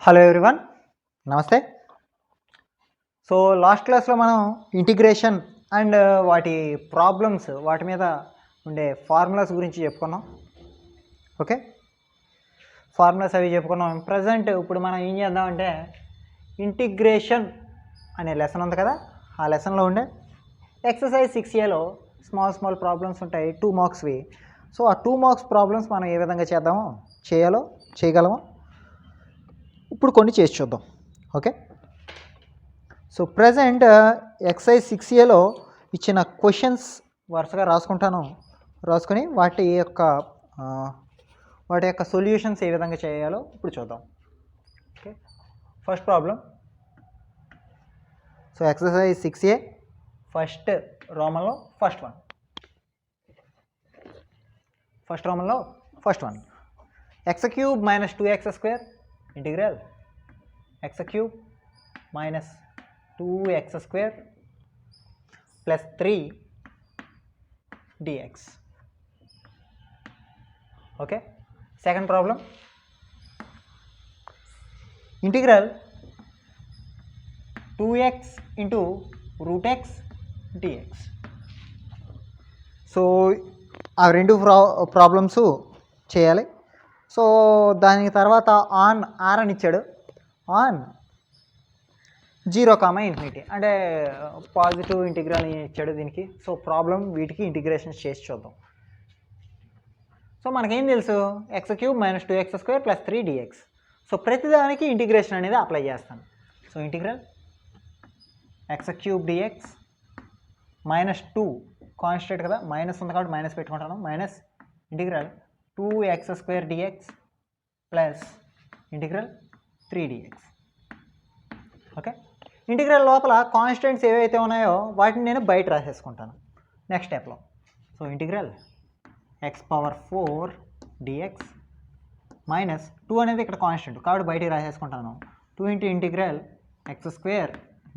Hello everyone, నమస్తే. So last క్లాస్లో మనం ఇంటిగ్రేషన్ అండ్ వాటి ప్రాబ్లమ్స్, వాటి మీద ఉండే ఫార్ములాస్ గురించి చెప్పుకున్నాం. ఓకే, ఫార్ములాస్ అవి చెప్పుకున్నాం. ప్రజెంట్ ఇప్పుడు మనం ఏం చేద్దామంటే ఇంటిగ్రేషన్ అనే లెసన్ ఉంది కదా, ఆ లెసన్లో ఉండే ఎక్సర్సైజ్ 6Aలో స్మాల్ ప్రాబ్లమ్స్ ఉంటాయి, 2 మార్క్స్వి. సో ఆ 2 మార్క్స్ ప్రాబ్లమ్స్ మనం ఏ విధంగా చేయగలమో ఇప్పుడు కొన్ని చేసి చూద్దాం. ఓకే, సో ప్రజెంట్ ఎక్సర్సైజ్ 6Aలో ఇచ్చిన క్వశ్చన్స్ వరుసగా రాసుకుని వాటి యొక్క సొల్యూషన్స్ ఏ విధంగా చేయాలో ఇప్పుడు చూద్దాం. Okay, first problem. So exercise 6A first రోమన్లో first one x³ - 2x² integral x³ - 2x² + 3 dx. Okay, second problem integral 2x × √x dx. So ఆ రెండు ప్రాబ్లమ్స్ చేయాలి. సో దాని తర్వాత ఆన్ ఆర్ అని ఇచ్చాడు, ఆన్ 0, అంటే పాజిటివ్ ఇంటిగ్రల్ ఇచ్చాడు దీనికి. సో ప్రాబ్లం వీటికి ఇంటిగ్రేషన్ చేసి చూద్దాం. సో మనకేం తెలుసు, x³ - 2x² + 3 dx. సో ప్రతిదానికి ఇంటిగ్రేషన్ అనేది అప్లై చేస్తాను. So integral x³ dx -2 constant కదా, మైనస్ ఉంది కాబట్టి మైనస్ పెట్టుకుంటాను, minus integral 2x² dx plus integral 3 dx. Okay, integral లోపల కాన్స్టెంట్స్ ఏవైతే ఉన్నాయో వాటిని నేను బయట రాసేసుకుంటాను నెక్స్ట్ స్టెప్లో. So integral x⁴ dx minus 2 అనేది ఇక్కడ కాన్స్టెంట్ కాబట్టి బయటికి రాసేసుకుంటాను, 2 × integral x²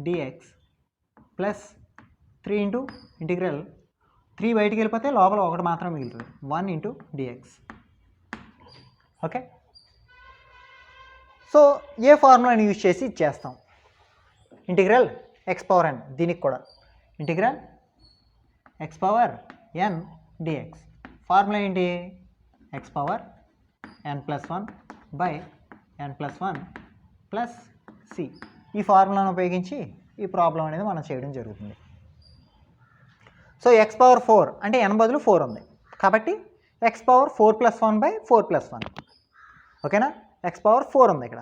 dx plus 3 × integral 3 బయటికి వెళ్ళిపోతే లోపల 1 మాత్రం మిగులుతుంది, 1 × dx. ఓకే, సో ఏ ఫార్ములాని యూజ్ చేసి చేస్తాం ఇంటిగ్రల్ xn, దీనికి కూడా ఇంటిగ్రల్ xn dx. ఫార్ములా ఏంటి, xn+1/n+1 ప్లస్ c. ఈ ఫార్ములాను ఉపయోగించి ఈ ప్రాబ్లం అనేది మనం చేయడం జరుగుతుంది. సో x⁴ అంటే n బదులు 4 ఉంది కాబట్టి x⁴ + 1/4+1. ఓకేనా, x⁴ ఉంది ఇక్కడ.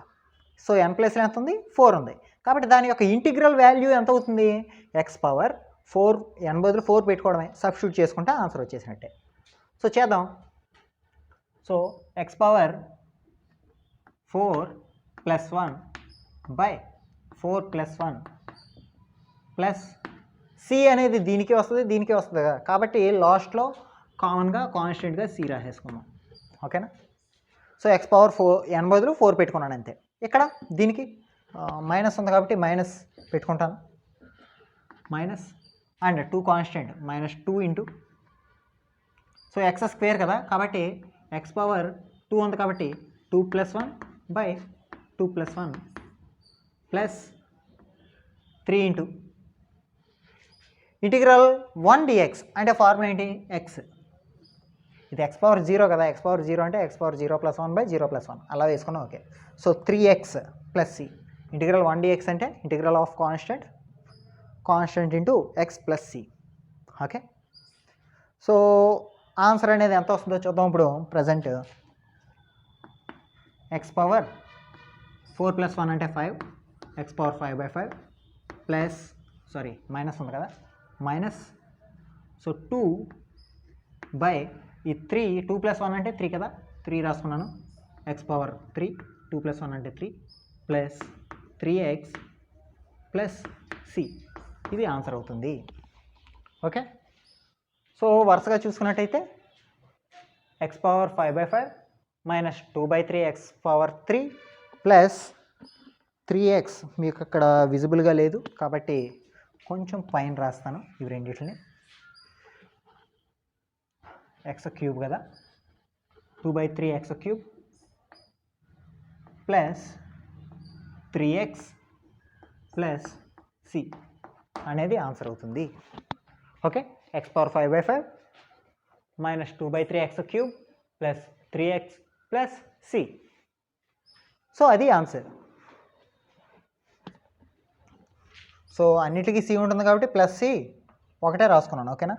సో n ప్లస్లో ఎంత ఉంది, 4 ఉంది కాబట్టి దాని యొక్క ఇంటిగ్రల్ వాల్యూ ఎంత అవుతుంది, x⁴ n బదులు 4 పెట్టుకోవడమే, సబ్స్టిట్యూట్ చేసుకుంటే ఆన్సర్ వచ్చేసినట్టే. సో చేద్దాం. సో x⁴ 4+1/4+1 ప్లస్ c అనేది దీనికి వస్తుంది కదా, కాబట్టి లాస్ట్లో కామన్గా కాన్స్టెంట్గా c రాసేసుకున్నాం. ఓకేనా, సో x⁴ n బదులు 4 పెట్టుకున్నాను అంతే. ఇక్కడ దీనికి మైనస్ ఉంది కాబట్టి మైనస్ పెట్టుకుంటాను, minus and 2 constant -2 so x² కదా కాబట్టి x⁴2 ఉంది కాబట్టి 2+1/2+1 ప్లస్ 3 ఇంటిగ్రల్ 1 dx అంటే ఫార్ములా ఏంటి, x. ఇది x⁴0 కదా, x⁴0 అంటే x⁴0 + 1/0+1 అలా వేసుకున్నాం. Okay, so 3x + c. Integral 1 dx అంటే integral of constant into x + c. Okay, so answer అనేది ఎంత వస్తుందో చూద్దాం. ఇప్పుడు ప్రజెంట్ x⁴4 + 1 అంటే 5, x⁴5/5 ప్లస్ మైనస్ ఉంది కదా, మైనస్ సో 2/3 2 + 1 అంటే 3 కదా, 3 రాసుకున్నాను, x⁴3 2 + 1 అంటే 3 ప్లస్ 3x ప్లస్ c. ఇది ఆన్సర్ అవుతుంది. ఓకే, సో వరుసగా చూసుకున్నట్టయితే x⁴5/5 minus 2/3x⁴3 plus 3x మీకు అక్కడ విజిబుల్గా లేదు కాబట్టి కొంచెం పైన రాస్తాను ఇవి రెండింటిని. x³ కదా, 2/3 x³ plus 3x plus C అనేది ఆన్సర్ అవుతుంది. Okay, x power 5/5 minus 2/3x³ plus 3x plus C. So అది ఆన్సర్. సో అన్నిటికీ సి ఉంటుంది కాబట్టి ప్లస్ సి ఒకటే రాసుకున్నాను. ఓకేనా.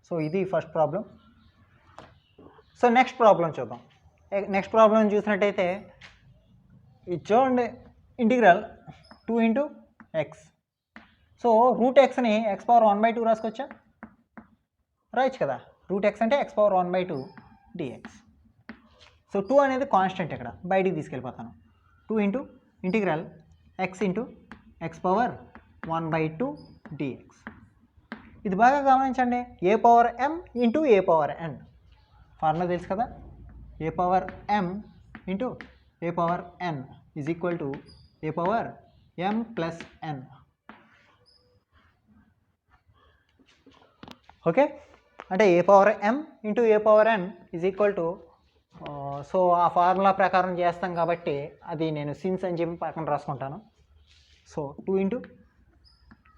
సో ఇది first problem. So next problem చూద్దాం. నెక్స్ట్ ప్రాబ్లం చూసినట్టయితే ఇది చూడండి, integral 2 into x. So root ఎక్స్ని x పవర్ 1/2 రాసుకోవచ్చా? రాయచ్చు కదా. రూట్ ఎక్స్ అంటే x పవర్ 1/2 dx. సో 2 అనేది కాన్స్టెంట్, ఇక్కడ బయటికి తీసుకెళ్ళిపోతాను. 2 into integral x into x power 1/2 dx. ఇది బాగా గమనించండి. A power m into a power n formula తెలుసు కదా. A power m into a power n is equal to a power m plus n. Okay, అంటే a power m into a power n is equal to, so ఆ formula ప్రకారం చేస్తాం కాబట్టి అది నేను since అని చెప్పి పక్కన రాసుకుంటాను. So 2 into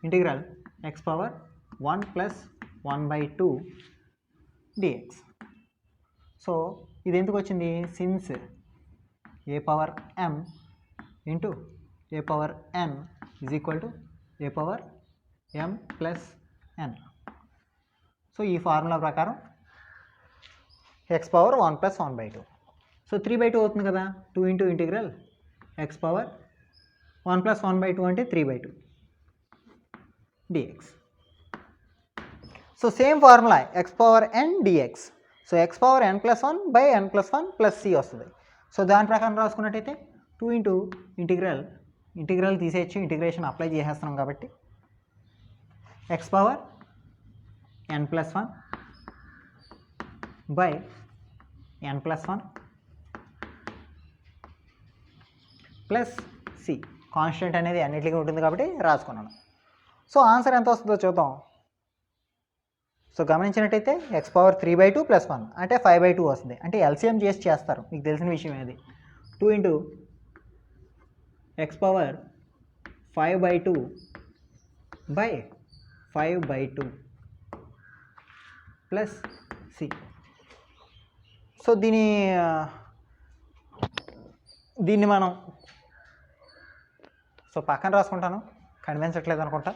integral x power 1 plus 1/2 dx. So ఇది ఎందుకు వచ్చింది? Since A power m into a power n is equal to a power m plus n. So ఈ ఫార్ములా ప్రకారం x పవర్ 1 ప్లస్ 1/2. సో 3/2 అవుతుంది కదా. 2 into integral x power 1 plus 1/2 అంటే 3/2 dx. So same formula x power n dx. So x power n plus 1 by n plus 1 plus C వస్తుంది. So దాని ప్రకారం రాసుకున్నట్టయితే 2 into integral తీసేయచ్చు, integration apply చేసేస్తున్నాం కాబట్టి x power n plus 1 by n plus 1 plus C. Constant అనేది అన్నిటికీ ఉంటుంది కాబట్టి రాసుకున్నాను. సో ఆన్సర్ ఎంత వస్తుందో చూద్దాం. సో గమనించినట్టయితే x పవర్ 3/2 ప్లస్ 1 అంటే 5/2 వస్తుంది. అంటే ఎల్సిఎం చేసి చేస్తారు, మీకు తెలిసిన విషయం అది. 2 into x power 5/2 by 5/2 plus C. So దీన్ని మనం సో పక్కన రాసుకుంటాను, కనిపించట్లేదు అనుకుంటా.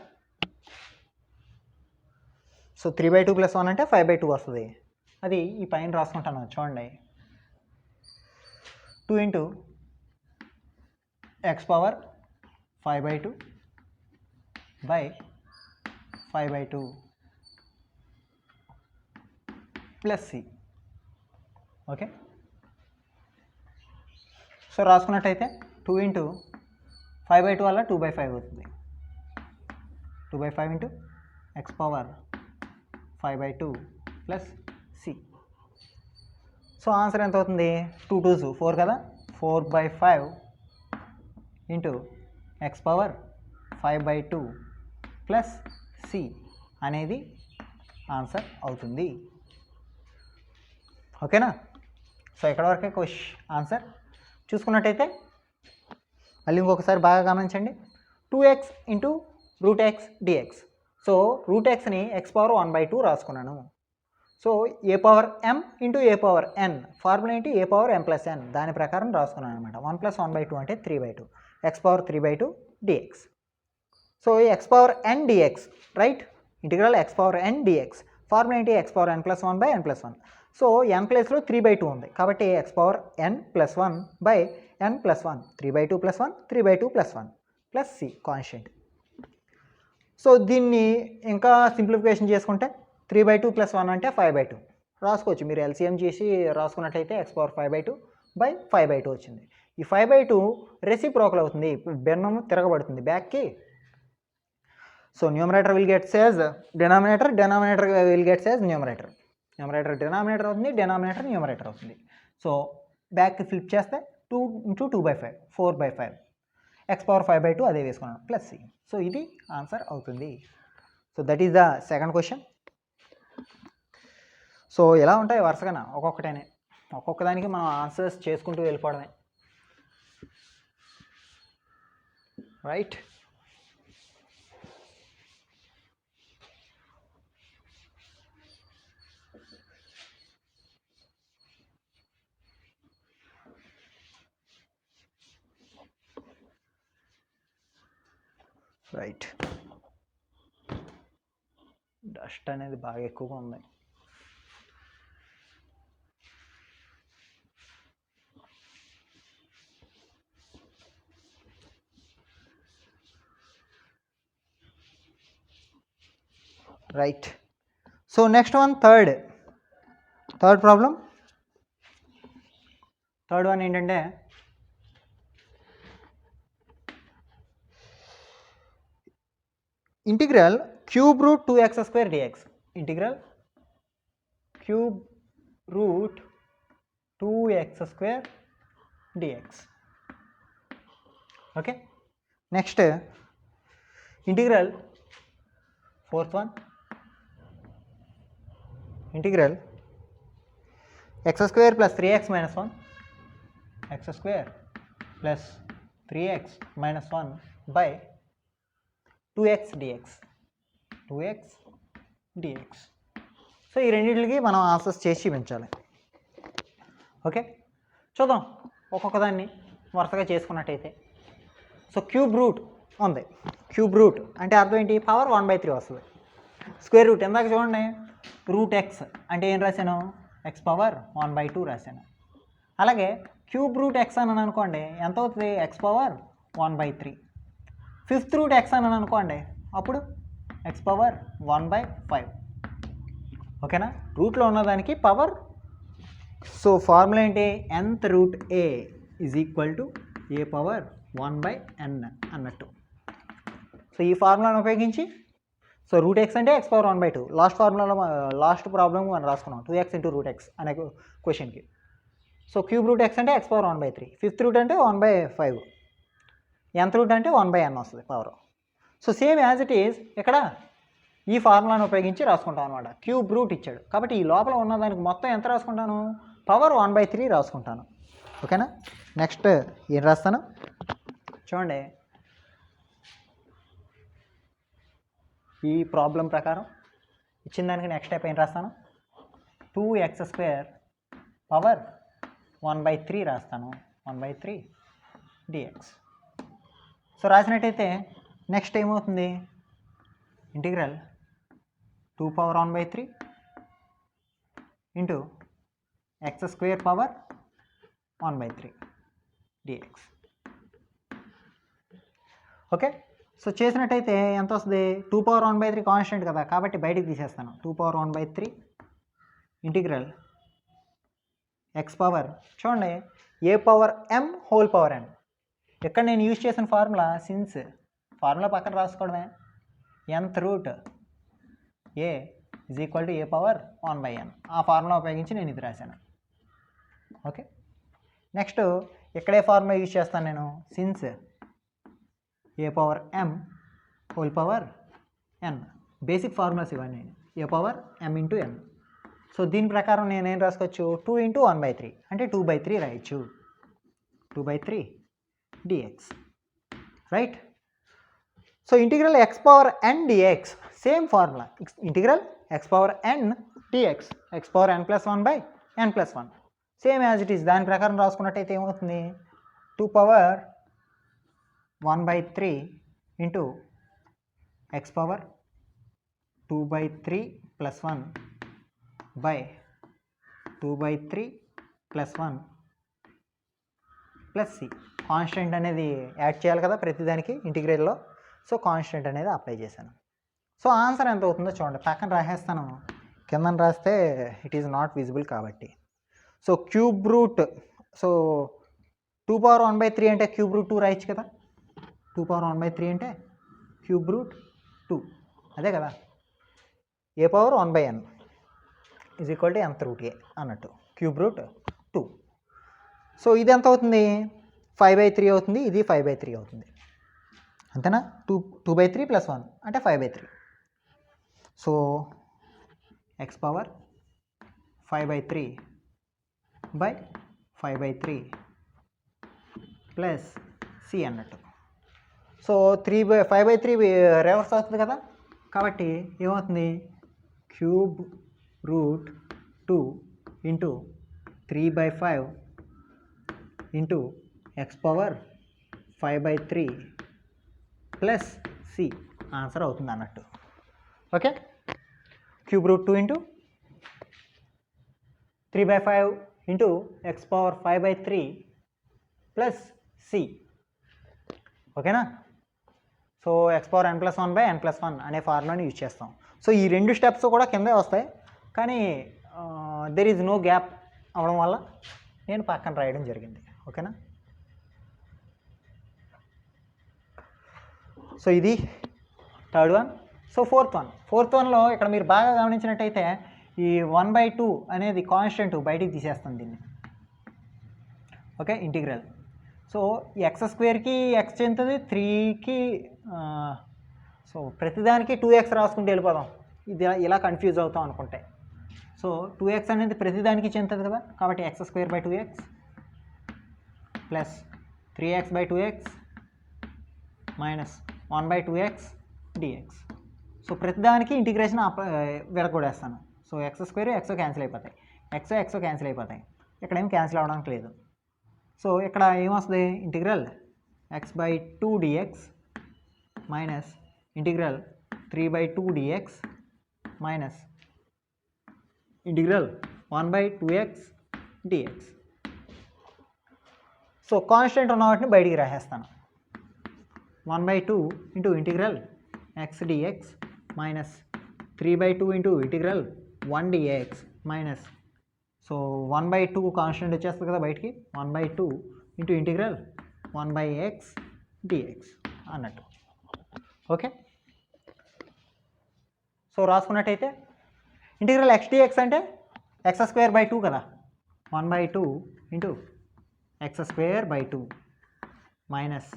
సో 3/2 ప్లస్ 1 అంటే 5/2 వస్తుంది. అది ఈ పైన రాసుకుంటాను చూడండి. 2 into x power 5/2 by 5/2 plus c. Okay, so రాసుకున్నట్టయితే 2 ఇంటూ 5/2 వల్ల 2/5 అవుతుంది. 2/5 into x power 5/2 plus C. So answer ఎంత అవుతుంది? 2 2s 4 కదా. 4/5 into x power 5/2 plus C అనేది ఆన్సర్ అవుతుంది. ఓకేనా. సో ఇక్కడ వరకే ఆన్సర్. చూసుకున్నట్టయితే మళ్ళీ ఇంకొకసారి బాగా గమనించండి. 2x into root x d x. So root ఎక్స్ని x పవర్ 1/2 రాసుకున్నాను. So a power m into a power n formula ఏంటి? A power m plus n. దాని ప్రకారం రాసుకున్నాను అనమాట. 1 ప్లస్ 1/2 అంటే 3/2. x power 3/2 dx. So x power n dx, right. Integral x power n dx. Formula ఏంటి? x power n plus 1 by n plus 1. So n ప్లేస్లో 3/2 ఉంది కాబట్టి x power n plus 1 by n plus 1. 3/2 plus 1 3/2 plus 1 plus C constant. So దీన్ని ఇంకా simplification చేసుకుంటే 3/2 plus 1 అంటే 5/2 రాసుకోవచ్చు. మీరు ఎల్సిఎం చేసి రాసుకున్నట్టయితే x పవర్ 5/2 బై 5/2 వచ్చింది. ఈ 5/2 రెసిప్రోకల్ అవుతుంది, భిన్నం తిరగబడుతుంది బ్యాక్కి. So numerator will gets as denominator, denominator will gets as numerator. Numerator denominator అవుతుంది, డినామినేటర్ న్యూమరేటర్ అవుతుంది. సో బ్యాక్కి ఫ్లిప్ చేస్తే 2 ఇంటూ 2/5 4/5. x పవర్ 5/2 అదే వేసుకున్నాను ప్లస్ సి. సో ఇది ఆన్సర్ అవుతుంది. So that is the second question. So ఎలా ఉంటాయి వరుసగా ఒక్కొక్కటేనే, ఒక్కొక్క దానికి మనం ఆన్సర్స్ చేసుకుంటూ వెళ్ళిపోవడమే. రైట్. రైట్, డస్ట్ అనేది బాగా ఎక్కువగా ఉంది. Right. So next one, third problem. Third one ఏంటంటే integral cube root 2x² dx. Integral cube root 2x² dx. Okay. Next integral fourth one, integral x² + 3x - 1, x² + 3x - 1 by 2x dx. 2x dx. So ఈ రెండింటికి మనం answers చేసి చూపించాలి. Okay, చూద్దాం ఒక్కొక్క దాన్ని వరుసగా చేసుకున్నట్టయితే. సో క్యూబ్ రూట్ ఉంది. క్యూబ్ రూట్ అంటే అర్థం ఏంటి? పవర్ 1/3 వస్తుంది. స్క్వేర్ రూట్ ఎందాక చూడండి, రూట్ ఎక్స్ అంటే ఏం రాశాను? x పవర్ 1/2 రాశాను. అలాగే క్యూబ్ రూట్ ఎక్స్ అని అనుకోండి, ఎంత అవుతుంది? x power 1/3. Fifth root x అని అనుకోండి, అప్పుడు x పవర్ 1/5. ఓకేనా? రూట్లో ఉన్నదానికి పవర్. సో ఫార్ములా ఏంటి? nth root a is equal to a power 1/n అన్నట్టు. సో ఈ ఫార్ములాను ఉపయోగించి, సో రూట్ ఎక్స్ అంటే x పవర్ 1/2. లాస్ట్ ఫార్ములాలో లాస్ట్ ప్రాబ్లం మనం రాసుకున్నాం 2x × రూట్ ఎక్స్ అనే క్వశ్చన్కి. సో క్యూబ్ రూట్ ఎక్స్ అంటే x పవర్ 1/3, ఫిఫ్త్ రూట్ అంటే 1/5, nth రూట్ అంటే 1/n వస్తుంది power. So same as it is ఇక్కడ ఈ ఫార్ములాను ఉపయోగించి రాసుకుంటాం అనమాట. క్యూబ్ రూట్ ఇచ్చాడు కాబట్టి ఈ లోపల ఉన్నదానికి మొత్తం ఎంత రాసుకుంటాను? పవర్ 1/3 రాసుకుంటాను. ఓకేనా? నెక్స్ట్ ఏం రాస్తాను చూడండి. ఈ ప్రాబ్లం ప్రకారం ఇచ్చిన దానికి నెక్స్ట్ స్టెప్ ఏం రాస్తాను? 2x² పవర్ 1/3 రాస్తాను. 1/3 dx. సో రాసినట్టయితే నెక్స్ట్ ఏమవుతుంది? Integral 2 power 1/3 into x² power 1/3 dx. Okay. So చేసినట్టయితే ఎంత వస్తుంది? 2 పవర్ 1/3 కాన్స్టెంట్ కదా, కాబట్టి బయటికి తీసేస్తాను. 2 పవర్ 1/3 ఇంటిగ్రల్ x పవర్, చూడండి, a power m whole power n. ఇక్కడ నేను యూజ్ చేసిన ఫార్ములా, సిన్స్ ఫార్ములా పక్కన రాసుకోవడమే, nth root a is equal to a power 1/n. ఆ ఫార్ములా ఉపయోగించి నేను ఇది రాశాను. ఓకే. నెక్స్ట్ ఇక్కడే ఫార్ములా యూజ్ చేస్తాను నేను, since a power m whole power n. Basic formulas ఇవన్నీ, a power m into n. So దీని ప్రకారం నేనేం రాసుకోవచ్చు? 2 × 1/3 అంటే 2/3 రాయొచ్చు. 2/3 dx. Right. So integral x power n dx, same formula. Integral x power n dx, x power n + 1/n + 1, same as it is. దాని ప్రకారం రాసుకున్నట్టయితే ఏమవుతుంది? 2 power 1/3 into x power 2/3 + 1 by 2/3 + 1 plus c. Constant అనేది add చేయాలి కదా ప్రతిదానికి ఇంటిగ్రేట్లో. So constant అనేది apply చేశాను. So answer ఎంత అవుతుందో చూడండి. పక్కన రాసేస్తాను, కింద రాస్తే ఇట్ ఈజ్ నాట్ విజిబుల్ కాబట్టి. So cube route, so 2 power 1/3 అంటే క్యూబ్ రూట్ 2 రాయొచ్చు కదా. 2 పవర్ 1/3 అంటే క్యూబ్ రూట్ 2, అదే కదా. a power 1/n is equal to nth root a అన్నట్టు, క్యూబ్ రూట్ 2. సో ఇది ఎంత అవుతుంది? 5/3 అవుతుంది. ఇది 5/3 అవుతుంది, అంతేనా? 2/3 + 1 అంటే 5/3. So x power 5/3 by 5/3 plus c అన్నట్టు. సో 5/3 రివర్స్ అవుతుంది కదా, కాబట్టి ఏమవుతుంది, cube root 2 into 3/5 into x power 5/3 plus C answer అవుతుంది అన్నట్టు. Okay, cube root 2 into 3/5 into x power 5/3 plus C. ఓకేనా. సో ఎక్స్ పవర్ n+1/n+1 అనే ఫార్ములాని యూజ్ చేస్తాం. సో ఈ రెండు స్టెప్స్ కూడా కిందే వస్తాయి, కానీ దెర్ ఈజ్ నో గ్యాప్ అవడం వల్ల నేను పక్కన రాయడం జరిగింది. ఓకేనా. సో ఇది థర్డ్ వన్. సో ఫోర్త్ వన్లో ఇక్కడ మీరు బాగా గమనించినట్టయితే ఈ 1/2 అనేది కాన్స్టెంట్ బయటికి తీసేస్తాం దీన్ని. Okay, integral. So x² X చెందుతుంది, 3కి సో ప్రతిదానికి 2x రాసుకుంటూ వెళ్ళిపోదాం, ఇది ఇలా కన్ఫ్యూజ్ అవుతాం అనుకుంటే. సో 2x అనేది ప్రతిదానికి చెందుతుంది కదా, కాబట్టి x²/2x plus 3x/2x minus 1/2x dx. So ప్రతిదానికి ఇంటిగ్రేషన్ విడగొడేస్తాను. సో x² x క్యాన్సిల్ అయిపోతాయి, x క్యాన్సిల్ అయిపోతాయి, ఇక్కడ ఏం క్యాన్సిల్ అవ్వడానికి లేదు. సో ఇక్కడ ఏమొస్తుంది, integral x/2 dx minus integral 3/2 dx minus integral 1/2x dx. So constant ఉన్న వాటిని బయటికి రాసేస్తాను. 1/2 into integral x dx minus 3/2 into integral 1 dx minus, so 1/2 constant వచ్చేస్తుంది కదా బయటికి, 1/2 ఇంటూ ఇంటిగ్రల్ 1/x dx అన్నట్టు. ఓకే, సో రాసుకున్నట్టయితే ఇంటిగ్రల్ x dx అంటే x²/2 కదా, 1/2 into x²/2 minus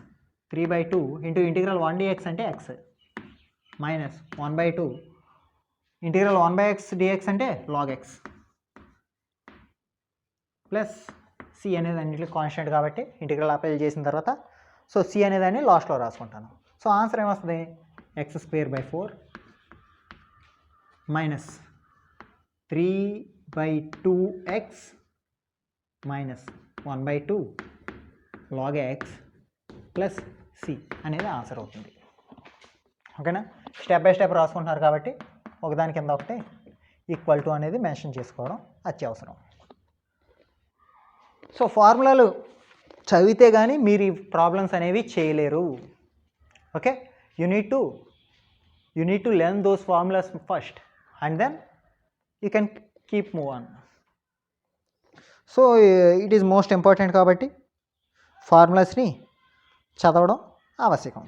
3/2 into integral 1 dx అంటే x minus 1/2 integral 1/x dx అంటే log x plus C అనేది అన్నింటిలో కాన్స్టెంట్ కాబట్టి ఇంటిగ్రల్ అప్లై చేసిన తర్వాత సో సి అనేదాన్ని లాస్ట్లో రాసుకుంటాను. సో ఆన్సర్ ఏమొస్తుంది, x²/4 minus 3/2x minus 1/2 log x plus C అనేది ఆన్సర్ అవుతుంది. ఓకేనా. స్టెప్ బై స్టెప్ రాసుకుంటున్నారు కాబట్టి ఒకదాని కింద ఒకటి ఈక్వల్ టు అనేది మెన్షన్ చేసుకోవడం అత్యవసరం. సో ఫార్ములాలు చదివితే కానీ మీరు ఈ ప్రాబ్లమ్స్ అనేవి చేయలేరు. Okay, you need to learn those formulas first and then you can keep move on. So it is most important కాబట్టి ఫార్ములాస్ని చదవడం ఆవశ్యకం.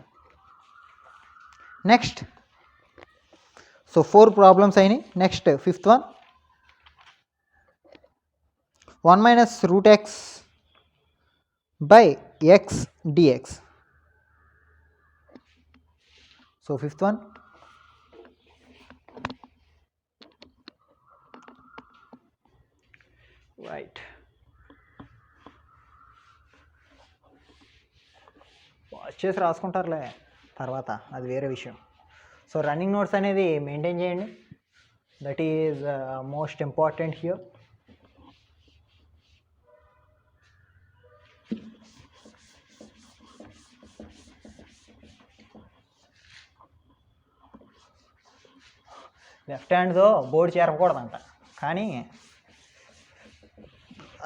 నెక్స్ట్, సో 4 ప్రాబ్లమ్స్ అయినాయి. Next fifth one, 1 minus root x by x dx. So fifth one, right, వచ్చేసి రాసుకుంటారులే తర్వాత, అది వేరే విషయం. సో రన్నింగ్ నోట్స్ అనేది మెయింటైన్ చేయండి, that is most important here. Left హ్యాండ్తో బోర్డు చేరకూడదంట, కానీ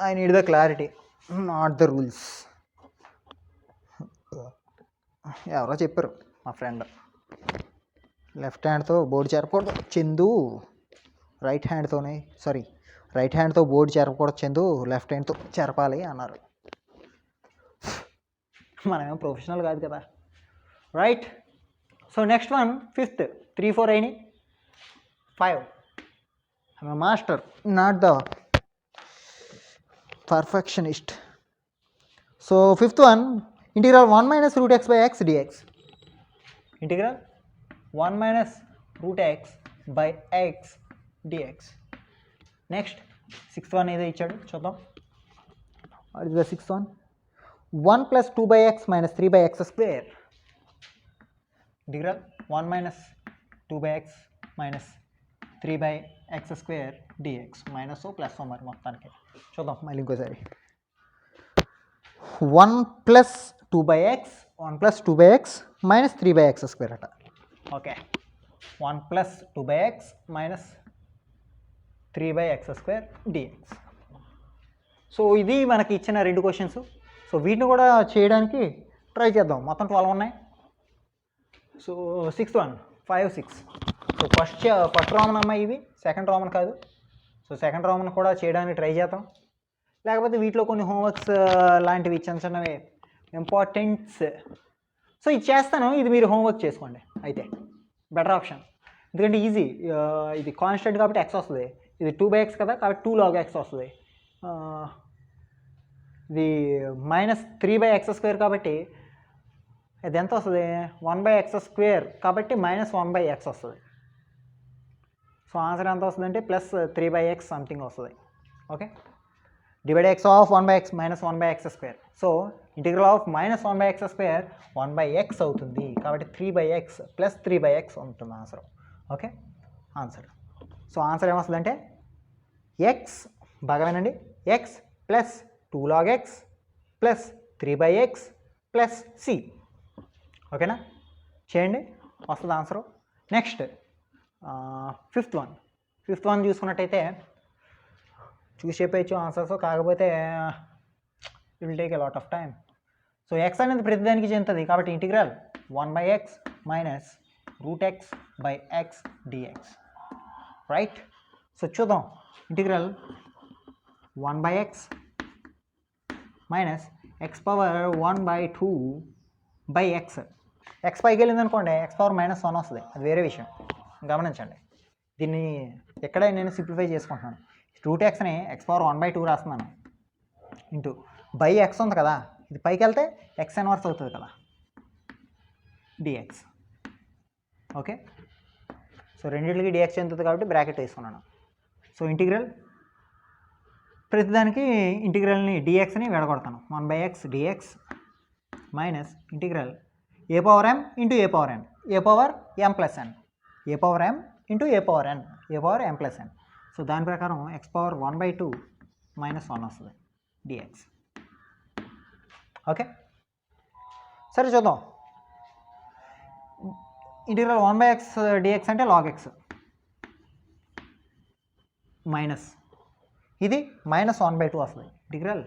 I need the clarity, not the rules. ఎవరో చెప్పారు మా ఫ్రెండ్, లెఫ్ట్ హ్యాండ్తో బోర్డు చేరకూడదు చందు, రైట్ హ్యాండ్తో బోర్డు చేరకూడదు చందు, లెఫ్ట్ హ్యాండ్తో చేరపాలి అన్నారు. మనమేం ప్రొఫెషనల్ కాదు కదా, right. So next one, fifth, 3, 4 అయినాయి. 5, I'm a master, not the perfectionist. So fifth one, integral 1 minus root x by x dx. Integral 1 minus root x by x dx. Next, sixth one ఏదో ఇచ్చాడు చూద్దాం. What is the sixth one? 1 plus 2 by x minus 3 by x square. Integral 1 minus 2/x minus 3/x² dx minus plus మరి మొత్తానికి చూద్దాం మళ్ళీ ఇంకోసారి 1 plus 2/x minus 3/x² అట. Okay, 1 plus 2/x minus 3/x² dx. So ఇది మనకి ఇచ్చిన రెండు క్వశ్చన్స్. సో వీటిని కూడా చేయడానికి ట్రై చేద్దాం. మొత్తం 12 ఉన్నాయి. So 6th one 5, 6. So first Roman అమ్మాయి ఇవి, సెకండ్ రోమన్ కాదు. సో సెకండ్ రోమన్ కూడా చేయడానికి ట్రై చేద్దాం. లేకపోతే వీటిలో కొన్ని హోంవర్క్స్ లాంటివి చిన్న చిన్నవి ఇంపార్టెంట్స్. సో ఇది చేస్తాను, ఇది మీరు హోంవర్క్ చేసుకోండి. అయితే బెటర్ ఆప్షన్, ఎందుకంటే ఈజీ. ఇది కాన్స్టెంట్ కాబట్టి x వస్తుంది, ఇది 2/x కదా కాబట్టి 2 log x వస్తుంది. ఇది మైనస్ 3/x² కాబట్టి ఇది ఎంత వస్తుంది, 1/x² కాబట్టి మైనస్ 1/x వస్తుంది. సో ఆన్సర్ ఎంత వస్తుంది అంటే ప్లస్ 3/x సంథింగ్ వస్తుంది. Okay, divide x of 1/x minus 1/x². So integral of minus 1/x² 1/x అవుతుంది కాబట్టి 3/x ప్లస్ 3/x ఉంటుంది answer. Okay, answer. So answer ఏమొస్తుంది అంటే ఎక్స్, బాగా వినండి, x plus 2 log x plus 3/x plus C. ఓకేనా, చేయండి, వస్తుంది ఆన్సరు. నెక్స్ట్ ఫిఫ్త్ వన్ చూసుకున్నట్టయితే చూసి చెప్పచ్చు ఆన్సర్స్, కాకపోతే it will take a lot of time. So x అనేది ప్రతిదానికి చెందుతుంది కాబట్టి integral 1/x minus √x/x dx. Right. So చూద్దాం, integral 1/x minus x⁻1/2/x. x పైకి వెళ్ళింది అనుకోండి, x⁻−1 వస్తుంది, అది వేరే విషయం, గమనించండి. దీన్ని ఎక్కడే నేను సింప్లిఫై చేసుకుంటున్నాను. √xని x⁻1/2 రాస్తున్నాను ఇంటూ బై ఎక్స్ ఉంది కదా, ఇది పైకి వెళ్తే x ఇన్వర్స్ అవుతుంది కదా dx. ఓకే, సో రెండింటికి dx చెందుతుంది కాబట్టి బ్రాకెట్ వేసుకున్నాను. సో ఇంటిగ్రల్ ప్రతిదానికి ఇంటిగ్రల్ని dxని విడగొడతాను. 1/x dx minus integral a⁻m into a⁻n, a⁻m+n, a⁻m into a⁻n, a⁻m+n. So దాని ప్రకారం x⁻1/2 మైనస్ 1 వస్తుంది dx. ఓకే, సరే చూద్దాం. ఇంటిగ్రల్ 1/x dx అంటే log x మైనస్ ఇది -1/2 వస్తుంది. Integral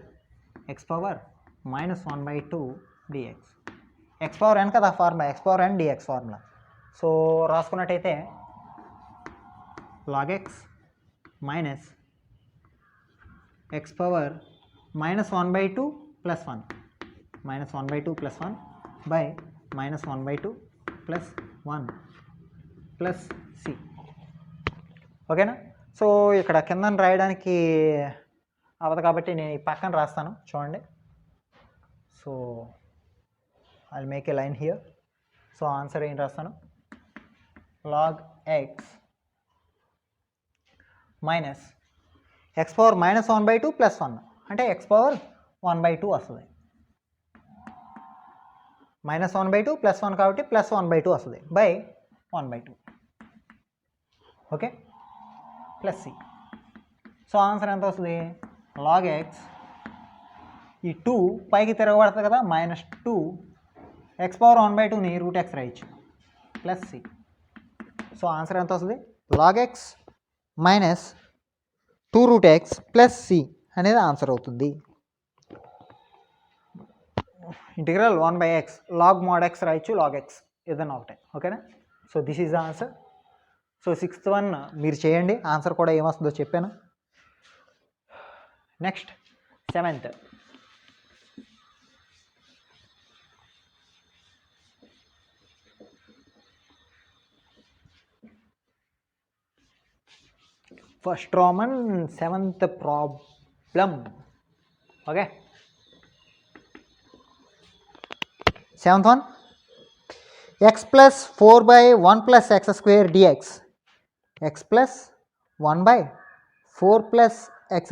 x⁻−1/2 dx. x⁻n కదా formula, x⁻n dx formula. So రాసుకున్నట్టయితే log x minus x⁻−1/2 plus 1 -1/2 plus 1 by -1/2 plus 1 plus C. ఓకేనా. సో ఇక్కడ కింద రాయడానికి అవ్వదు కాబట్టి నేను ఈ పక్కన రాస్తాను, చూడండి. So I make a line here. So answer ఏం రాస్తాను, log x minus x⁻−1/2 plus 1 అంటే x⁻1/2 వస్తుంది. -1/2 ప్లస్ 1 కాబట్టి ప్లస్ 1/2 వస్తుంది by 1/2. Okay, plus C. So answer ఎంత వస్తుంది, log x, ఈ 2 పైకి తిరగబడుతుంది కదా, -2, x⁻1/2ని √x రాయొచ్చు ప్లస్ సి. సో ఆన్సర్ ఎంత వస్తుంది, log x minus 2√x plus C అనేది ఆన్సర్ అవుతుంది. Integral 1/x log mod x రాయొచ్చు, log x ఏదైనా ఒకటే. ఓకేనా. So this is the answer. So 6th one మీరు చేయండి, ఆన్సర్ కూడా ఏమొస్తుందో చెప్పాను. Next 7th. First Roman 7th problem. Okay, 7th one, x plus 4/1 plus x² dx. x plus 1/4 plus x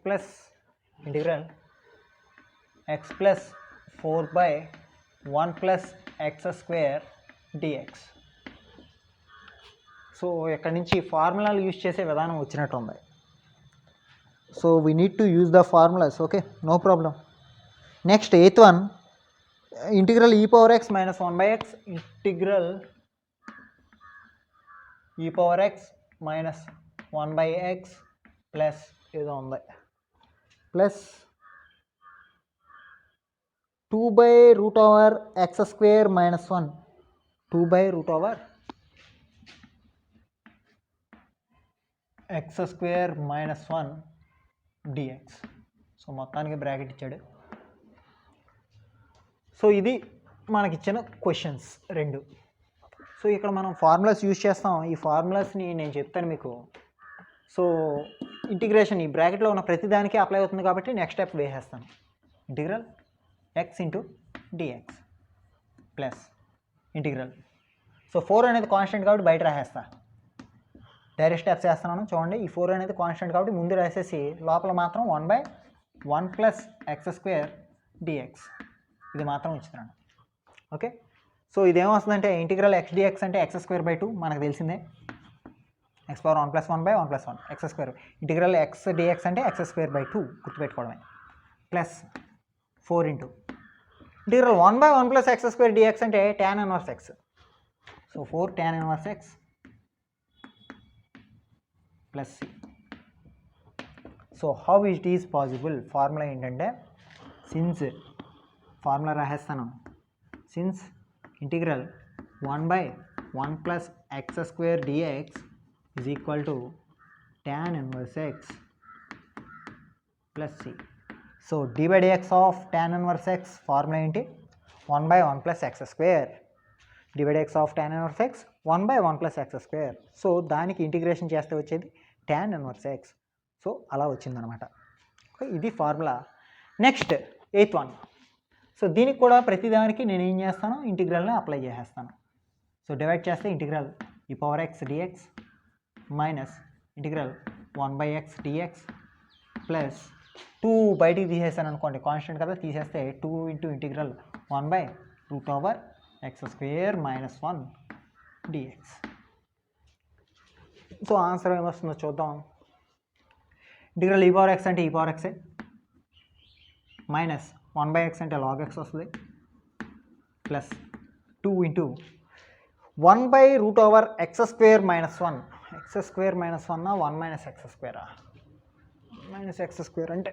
plus integral x plus 4/1 plus x square dx. So ఇక్కడ నుంచి ఫార్ములాలు use చేసే విధానం వచ్చినట్టు ఉంది. So we need to use the formulas. Okay, no problem. Next 8th one, integral e power x minus 1/x integral e power x minus 1/x plus ఏదో ఉంది plus 2/√x square minus 1 2/√x square minus 1 dx. So మొత్తానికి bracket ఇచ్చాడు. So ఇది మనకిచ్చిన questions 2. So ఇక్కడ మనం formulas use చేస్తాం. ఈ ఫార్ములాస్ని నేను చెప్తాను మీకు. సో ఇంటిగ్రేషన్ ఈ బ్రాకెట్లో ఉన్న ప్రతిదానికి అప్లై అవుతుంది కాబట్టి నెక్స్ట్ స్టెప్ వేసేస్తాను. Integral x into dx plus integral. So 4 అనేది కాన్స్టెంట్ కాబట్టి బయట రాసేస్తా. డైరెక్ట్ స్టెప్స్ వేస్తున్నాను చూడండి. ఈ 4 అనేది కాన్స్టెంట్ కాబట్టి ముందు రాసేసి లోపల మాత్రం 1/1 ప్లస్ ఎక్స్ స్క్వేర్ డిఎక్స్ ఇది మాత్రం ఉంచుతున్నాను. ఓకే, సో ఇదేమొస్తుందంటే ఇంటిగ్రల్ x dx అంటే x²/2 మనకు తెలిసిందే. x⁴1 + 1/1 + 1 x². Integral x dx అంటే x²/2 గుర్తుపెట్టుకోవడమే. Plus 4 into integral 1/1 + x² dx అంటే tan 1x. So 4 tan 1x plus c. So how it is possible? Formula ఏంటంటే సిన్స్ ఫార్ములా రాసేస్తాను. Since integral 1/1 + x² dx is equal to tan 1x plus c. So d/dx of tan 1x formula ఏంటి? 1/1 + x². d/dx of tan 1x 1/1 + x². So దానికి integration చేస్తే వచ్చేది tan 1x. So అలా వచ్చిందనమాట. ఇది formula. Next 8th one. So దీనికి కూడా ప్రతిదానికి నేను ఏం చేస్తాను? ఇంటిగ్రల్ని అప్లై చేసేస్తాను. సో డివైడ్ చేస్తే integral e power x dx minus integral 1/x dx plus 2 బయటికి తీసేసాను అనుకోండి, కాన్స్టెంట్ కదా, తీసేస్తే 2 into integral 1/√x² minus 1 dx. So answer ఏమొస్తుందో చూద్దాం. ఇంటిగ్రల్ e power x అంటే e power x minus 1/x అంటే log x వస్తుంది plus 2 into 1/√x² minus 1 x² minus 1 1 minus x² minus x² అంటే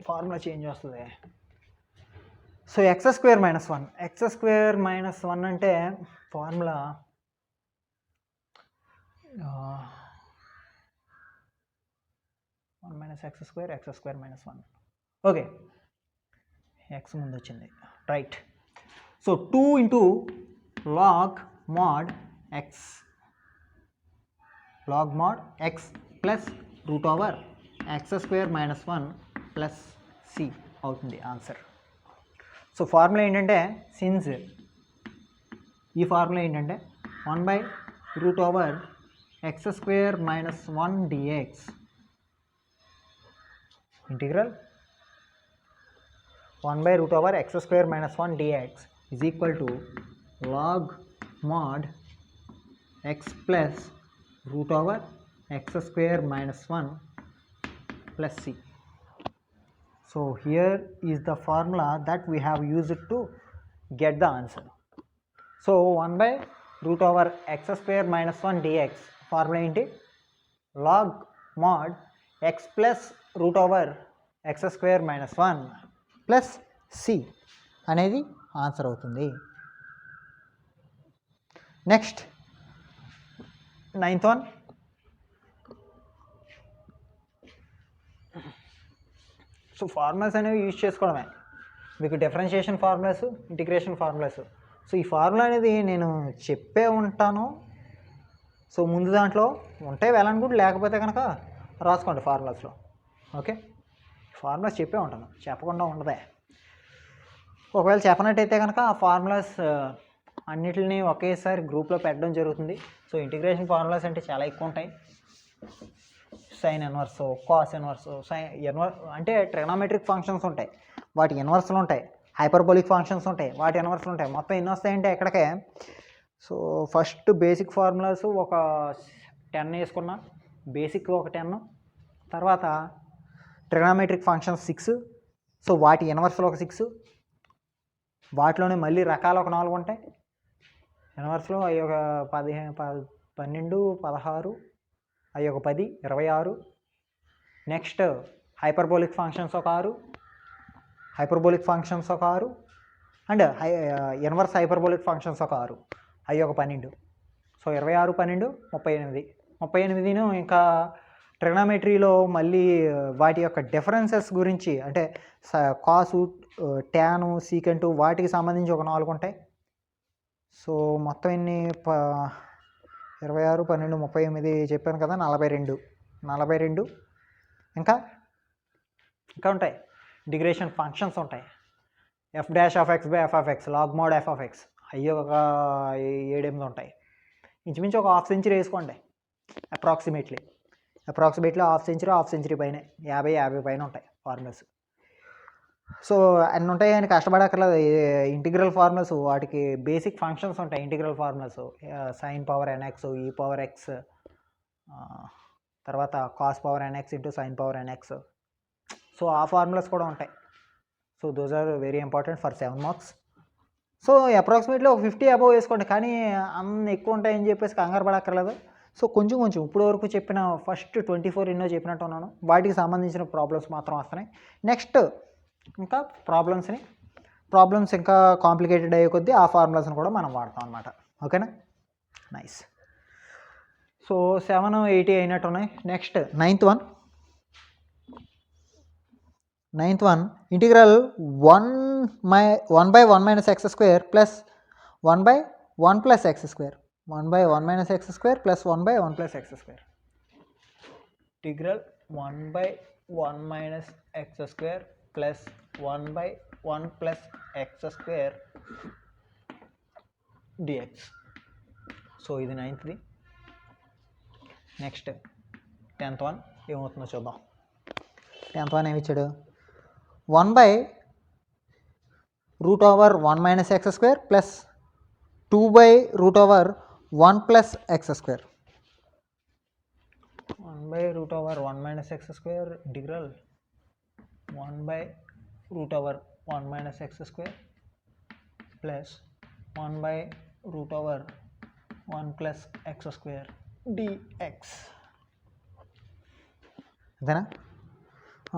ఫార్ములా చేంజ్ వస్తుంది. So x² minus 1 x² minus 1 అంటే formula 1 minus x² minus 1. Okay, x ముందు వచ్చింది, right. So 2 into log mod x plus √x² minus 1 plus c అవుతుంది answer. So formula ఏంటంటే since ఈ formula ఏంటంటే 1/√x² minus 1 dx integral 1/√x² minus 1 dx is equal to log mod x plus √x² minus 1 plus c. So here is the formula that we have used to get the answer. So 1/√x² minus 1 dx formula ఏంటి? log mod x plus √x² minus 1 plus c అనేది answer అవుతుంది. Next 9th one. So formulas అనేవి use చేసుకోవడమే. మీకు differentiation formulas, integration formulas. So ఈ formula అనేది నేను చెప్పే ఉంటాను. సో ముందు దాంట్లో ఉంటే వెళ్ళనుకుంటే, లేకపోతే కనుక రాసుకోండి ఫార్ములాస్లో. ఓకే, ఫార్ములాస్ చెప్పే ఉంటాను, చెప్పకుండా ఉండదే. ఒకవేళ చెప్పనట్టయితే కనుక ఆ ఫార్ములాస్ అన్నిటిని ఒకేసారి గ్రూప్లో పెట్టడం జరుగుతుంది. సో ఇంటిగ్రేషన్ ఫార్ములాస్ అంటే చాలా ఎక్కువ ఉంటాయి. సైన్ ఇన్వర్స్, కాస్ ఇన్వర్స్, అంటే ట్రిగ్నోమెట్రిక్ ఫంక్షన్స్ ఉంటాయి, వాటి ఇన్వర్స్లు ఉంటాయి, హైపర్బోలిక్ ఫంక్షన్స్ ఉంటాయి, వాటి ఇన్వర్స్లు ఉంటాయి. మొత్తం ఎన్ని వస్తాయంటే ఎక్కడికే. సో ఫస్ట్ బేసిక్ ఫార్ములాస్ ఒక 10 వేసుకున్నా, బేసిక్ ఒక 10, తర్వాత ట్రిగ్నామెట్రిక్ ఫంక్షన్స్ 6, సో వాటి ఇన్వర్స్లు ఒక 6, వాటిలోనే మళ్ళీ రకాలు ఒక 4 ఉంటాయి ఇన్వర్స్లో. అవి ఒక 12, 16, అవి ఒక 10, 26. నెక్స్ట్ హైపర్బోలిక్ ఫంక్షన్స్ ఒక 6, హైపర్బోలిక్ ఫంక్షన్స్ ఒక 6, అండ్ ఇన్వర్స్ హైపర్బోలిక్ ఫంక్షన్స్ ఒక 6, అవి ఒక 12. సో 26, 12, 38. 38ను ఇంకా ట్రిగ్నామెట్రీలో మళ్ళీ వాటి యొక్క డిఫరెన్సెస్ గురించి, అంటే కాసు, ట్యాను, సీకెంటు, వాటికి సంబంధించి ఒక 4 ఉంటాయి. సో మొత్తం ఎన్ని 26, 12, 38 చెప్పాను కదా, 42. ఇంకా ఉంటాయి ఇంటిగ్రేషన్ ఫంక్షన్స్ ఉంటాయి. f'(x/f(x), log mod f(x), అయ్యి ఒక 7-8 ఉంటాయి. ఇంచుమించు ఒక హాఫ్ సెంచరీ వేసుకోండి, అప్రాక్సిమేట్లీ హాఫ్ సెంచరీ పైనే, 50 పైన ఉంటాయి ఫార్ములాస్. సో అన్నీ ఉంటాయి అని కష్టపడక్కర్లేదు. ఇంటిగ్రల్ ఫార్ములాస్, వాటికి బేసిక్ ఫంక్షన్స్ ఉంటాయి. Integral formulas sin power nx, e⁻x, తర్వాత cos power nx into sin power nx. So ఆ ఫార్ములాస్ కూడా ఉంటాయి. So those are very important for 7 marks. So approximately ఒక 50 అబవ్ వేసుకోండి, కానీ అన్ని ఎక్కువ ఉంటాయని చెప్పేసి కంగారు పడక్కర్లేదు. సో కొంచెం ఇప్పుడు వరకు చెప్పిన ఫస్ట్ 24 ఎన్నో చెప్పినట్టు ఉన్నాను, వాటికి సంబంధించిన ప్రాబ్లమ్స్ మాత్రం వస్తున్నాయి. నెక్స్ట్ ఇంకా ప్రాబ్లమ్స్ ఇంకా కాంప్లికేటెడ్ అయ్యే కొద్దీ ఆ ఫార్ములాస్ని కూడా మనం వాడతాం అనమాట. ఓకేనా, నైస్. సో 7, 80 అయినట్టు ఉన్నాయి. Next ninth one integral 1/1 - x² plus 1/1 + x², 1/1 - x² plus 1/1 + x². Integral 1/1 - x² plus 1/1 + x² dx. So ఇది 9th. నెక్స్ట్ 10th వన్ ఏమవుతుందో చూద్దాం. 10th వన్ ఏమి ఇచ్చాడు, 1/√1 - x² plus 2/√1 + x². 1/√1 - x² integral 1/√1 - x² plus 1/√1 + x² dx. అంతేనా,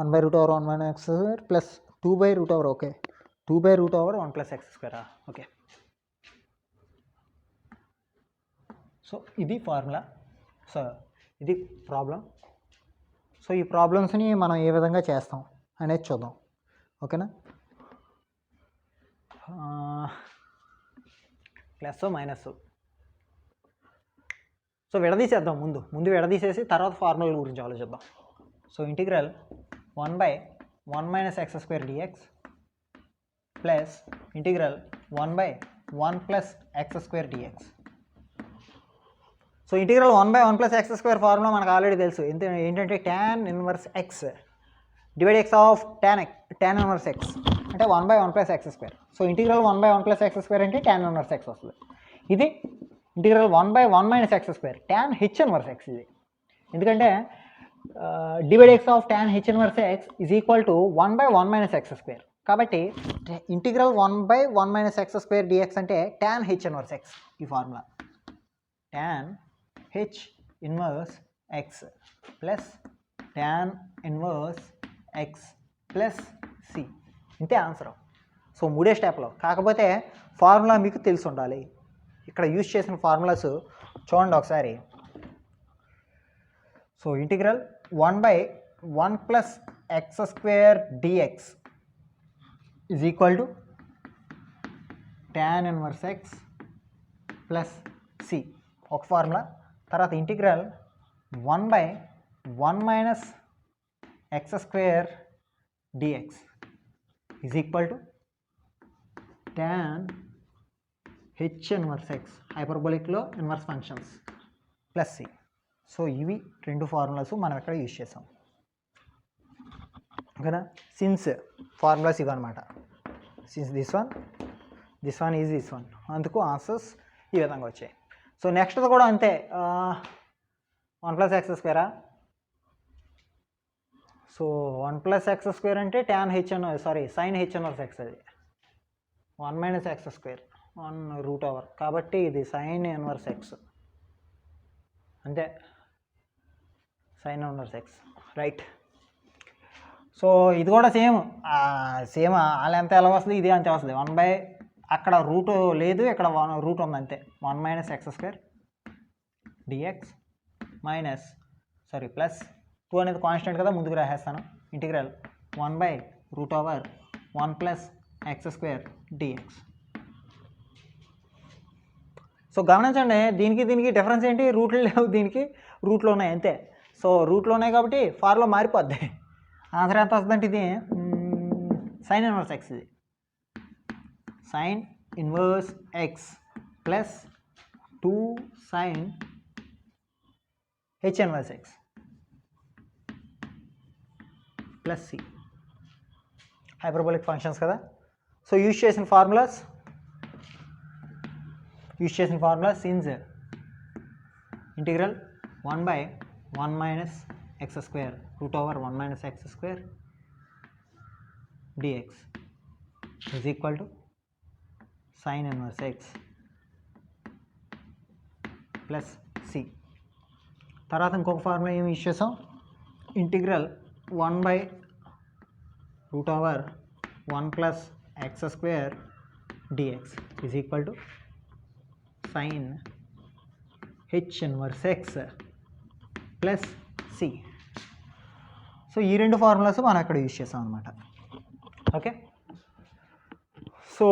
1/√1 - x² plus 2/√1, okay, 2/√1 + x². Okay, so ఇది formula. So ఇది problem. So ఈ ప్రాబ్లమ్స్ని మనం ఏ విధంగా చేస్తాం అనేది చూద్దాం. ఓకేనా, ప్లస్ మైనస్. సో విడదీసేద్దాం, ముందు విడదీసేసి తర్వాత ఫార్ములా గురించి ఆలోచిద్దాం. So integral 1/1 - x² dx plus integral 1/1 + x² dx. So integral 1/1 + x² formula మనకు ఆల్రెడీ తెలుసు. ఏంటంటే tan inverse x divide x of tan inverse x అంటే 1/1 + x². సో ఇంటిగ్రల్ 1/1 + x² అంటే tan ఇన్వర్స్ x వస్తుంది. ఇది integral 1/1 - x² tan h inverse x. ఇది ఎందుకంటే divide x of tan h inverse x is equal to 1/1 - x². కాబట్టి integral 1/1 - x² dx అంటే tan h inverse x. ఈ formula tan h inverse x plus tan inverse x plus c. ఇంతే answer. So 3 స్టెప్లో, కాకపోతే formula మీకు తెలిసి ఉండాలి. ఇక్కడ యూజ్ చేసిన ఫార్ములాస్ చూడండి ఒకసారి. So integral 1/1 + x² dx is equal to tan inverse x plus c, ఒక ఫార్ములా. తర్వాత integral 1/1 - x² dx is equal to tan h inverse x, హైపర్బోలిక్లో inverse functions, plus c. So ఇవి 2 ఫార్ములాస్ మనం ఇక్కడ యూజ్ చేసాం. ఓకేనా, సిన్స్ ఫార్ములాస్ ఇవన్నమాట. Since this one is this one, అందుకు ఆన్సర్స్ ఈ విధంగా వచ్చాయి. సో నెక్స్ట్ కూడా అంతే, 1 + x². సో 1 + x² అంటే sin h ఇన్వర్స్ x, అది 1 - x², 1√, కాబట్టి ఇది sin ఇన్వర్స్ x, అంతే, sin inverse x, right. So ఇది కూడా సేమ్ వాళ్ళ ఎంత ఎలా వస్తుంది, ఇది అంతే వస్తుంది. 1 అక్కడ రూట్ లేదు, ఇక్కడ రూట్ ఉంది, అంతే. 1 - x² dx ప్లస్ 2 అనేది కాన్స్టెంట్ కదా, ముందుకు రాసేస్తాను. Integral 1/√1 + x² dx. సో గమనించండి, దీనికి డిఫరెన్స్ ఏంటి, రూట్లు లేవు, దీనికి రూట్లో ఉన్నాయి, అంతే. సో రూట్లో ఉన్నాయి కాబట్టి ఫార్ములా మారిపోద్ది. ఆన్సర్ ఎంత వస్తుందంటే ఇది sin ఇన్వర్స్ x, ఇది sin inverse x plus 2 sin h inverse x plus c. Hyperbolic functions కదా. సో యూజ్ చేసిన formulas since integral 1/1 - x²√1 - x² dx is equal to sin inverse x plus c. తర్వాత ఇంకొక formula ఏమి use చేసాం, integral 1/√1 + x² dx is equal to sin h inverse x plus c. So ఈ రెండు formulas మనం ఇక్కడ use చేసాం అనమాట. Okay, so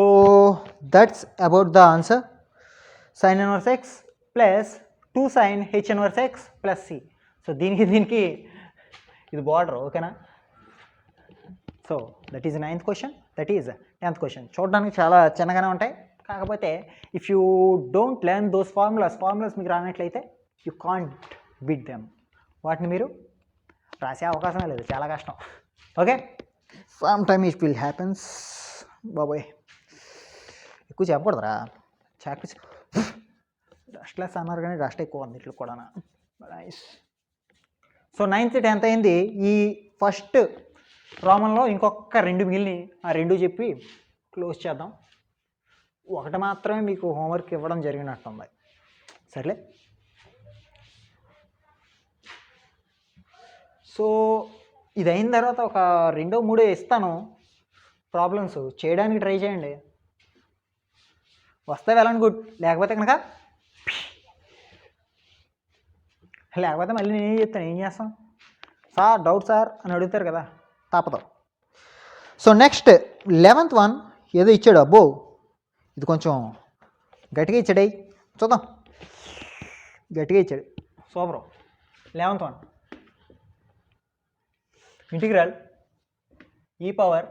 that's about the answer. sin inverse x plus 2 sin h inverse x plus c. So దీనికి ఇది border, ఓకేనా. So that is 9th question, that is 10th question. చూడడానికి చాలా చిన్నగానే ఉంటాయి, కాకపోతే if you don't learn those formulas మీకు రానట్లయితే you can't beat them. వాటిని మీరు రాసే అవకాశమే లేదు, చాలా కష్టం. Okay, some time it will happens. బాబోయ్ ఎక్కువ చెప్పకూడదురా, చాక్పీస్ డస్ట్ లెస్ అన్నారు కానీ డస్ట్ ఎక్కువ ఉంది ఇట్లా కూడా. నైస్. సో 9th 10th అయింది. ఈ ఫస్ట్ రోమన్లో ఇంకొక 2 మిగిలిని, ఆ 2 చెప్పి క్లోజ్ చేద్దాం. ఒకటి మాత్రమే మీకు హోంవర్క్ ఇవ్వడం జరిగినట్టుంది, సర్లే. సో ఇది అయిన తర్వాత ఒక 2 3 ఇస్తాను, ప్రాబ్లమ్స్ చేయడానికి ట్రై చేయండి. వస్తే వెళ్ళండి, గుడ్. లేకపోతే కనుక మళ్ళీ నేనేం చెప్తాను, ఏం చేస్తాం సార్, డౌట్ సార్ అని అడుగుతారు కదా, తప్పదు. సో నెక్స్ట్ 11th వన్ ఏదో ఇచ్చాడు, అబ్బో ఇది కొంచెం గట్టిగా ఇచ్చాడు, చూద్దాం. గట్టిగా ఇచ్చాడు, super. 11th one integral e power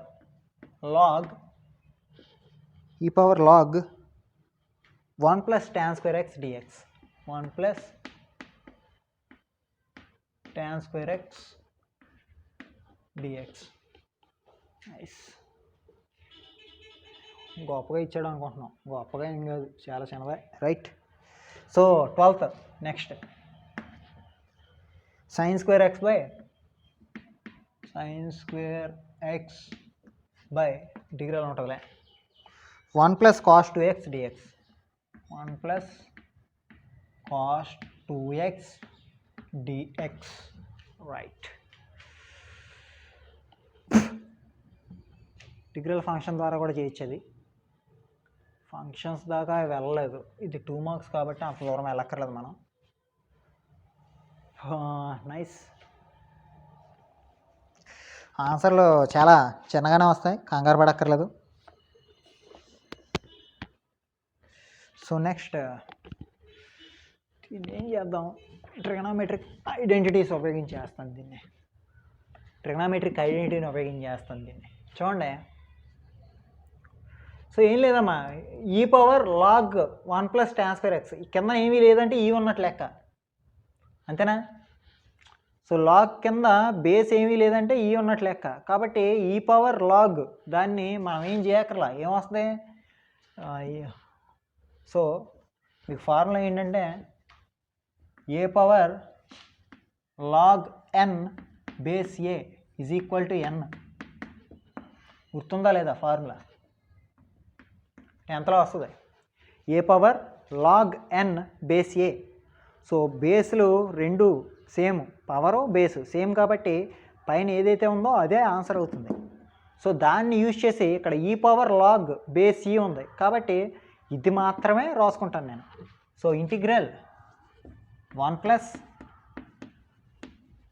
log 1 + tan² x dx. 1 + tan² x dx. Nice. గొప్పగా ఇచ్చాడు అనుకుంటున్నాం, గొప్పగా ఏం కాదు, చాలా చిన్నదే, right. So 12th next sin² x by integral ఉంటుందిలే 1 + cos 2x dx. 1 + cos 2x dx, right. Integral function ద్వారా కూడా చేయొచ్చు, ఫంక్షన్స్ దాకా వెళ్ళలేదు, ఇది 2 మార్క్స్ కాబట్టి అంత దూరం వెళ్ళక్కర్లేదు మనం. నైస్. ఆన్సర్లు చాలా చిన్నగానే వస్తాయి, కంగారు పడక్కర్లేదు. సో నెక్స్ట్ దీన్ని ఏం చేద్దాం, ట్రిగనామెట్రిక్ ఐడెంటిటీని ఉపయోగించి చేస్తాను దీన్ని. చూడండి, సో ఏం లేదమ్మా, e power log 1 + tan² x కింద ఏమీ లేదంటే ఈ ఉన్నట్టు లెక్క, అంతేనా. సో లాగ్ కింద బేస్ ఏమీ లేదంటే ఈ ఉన్నట్లు లెక్క. కాబట్టి ఈ పవర్ లాగ్ దాన్ని మనం ఏం చేయక్కర్లా, ఏమొస్తుంది. సో మీకు ఫార్ములా ఏంటంటే a power log n base a is equal to n. గుర్తుందా లేదా ఫార్ములా? 10th వస్తుంది. A power log n base a. So బేస్లు రెండు సేమ్, పవరు బేసు సేమ్ కాబట్టి పైన ఏదైతే ఉందో అదే ఆన్సర్ అవుతుంది. సో దాన్ని యూజ్ చేసి ఇక్కడ ఈ పవర్ లాగ్ బేస్ ఈ ఉంది కాబట్టి ఇది మాత్రమే రాసుకుంటాను నేను. So integral 1 +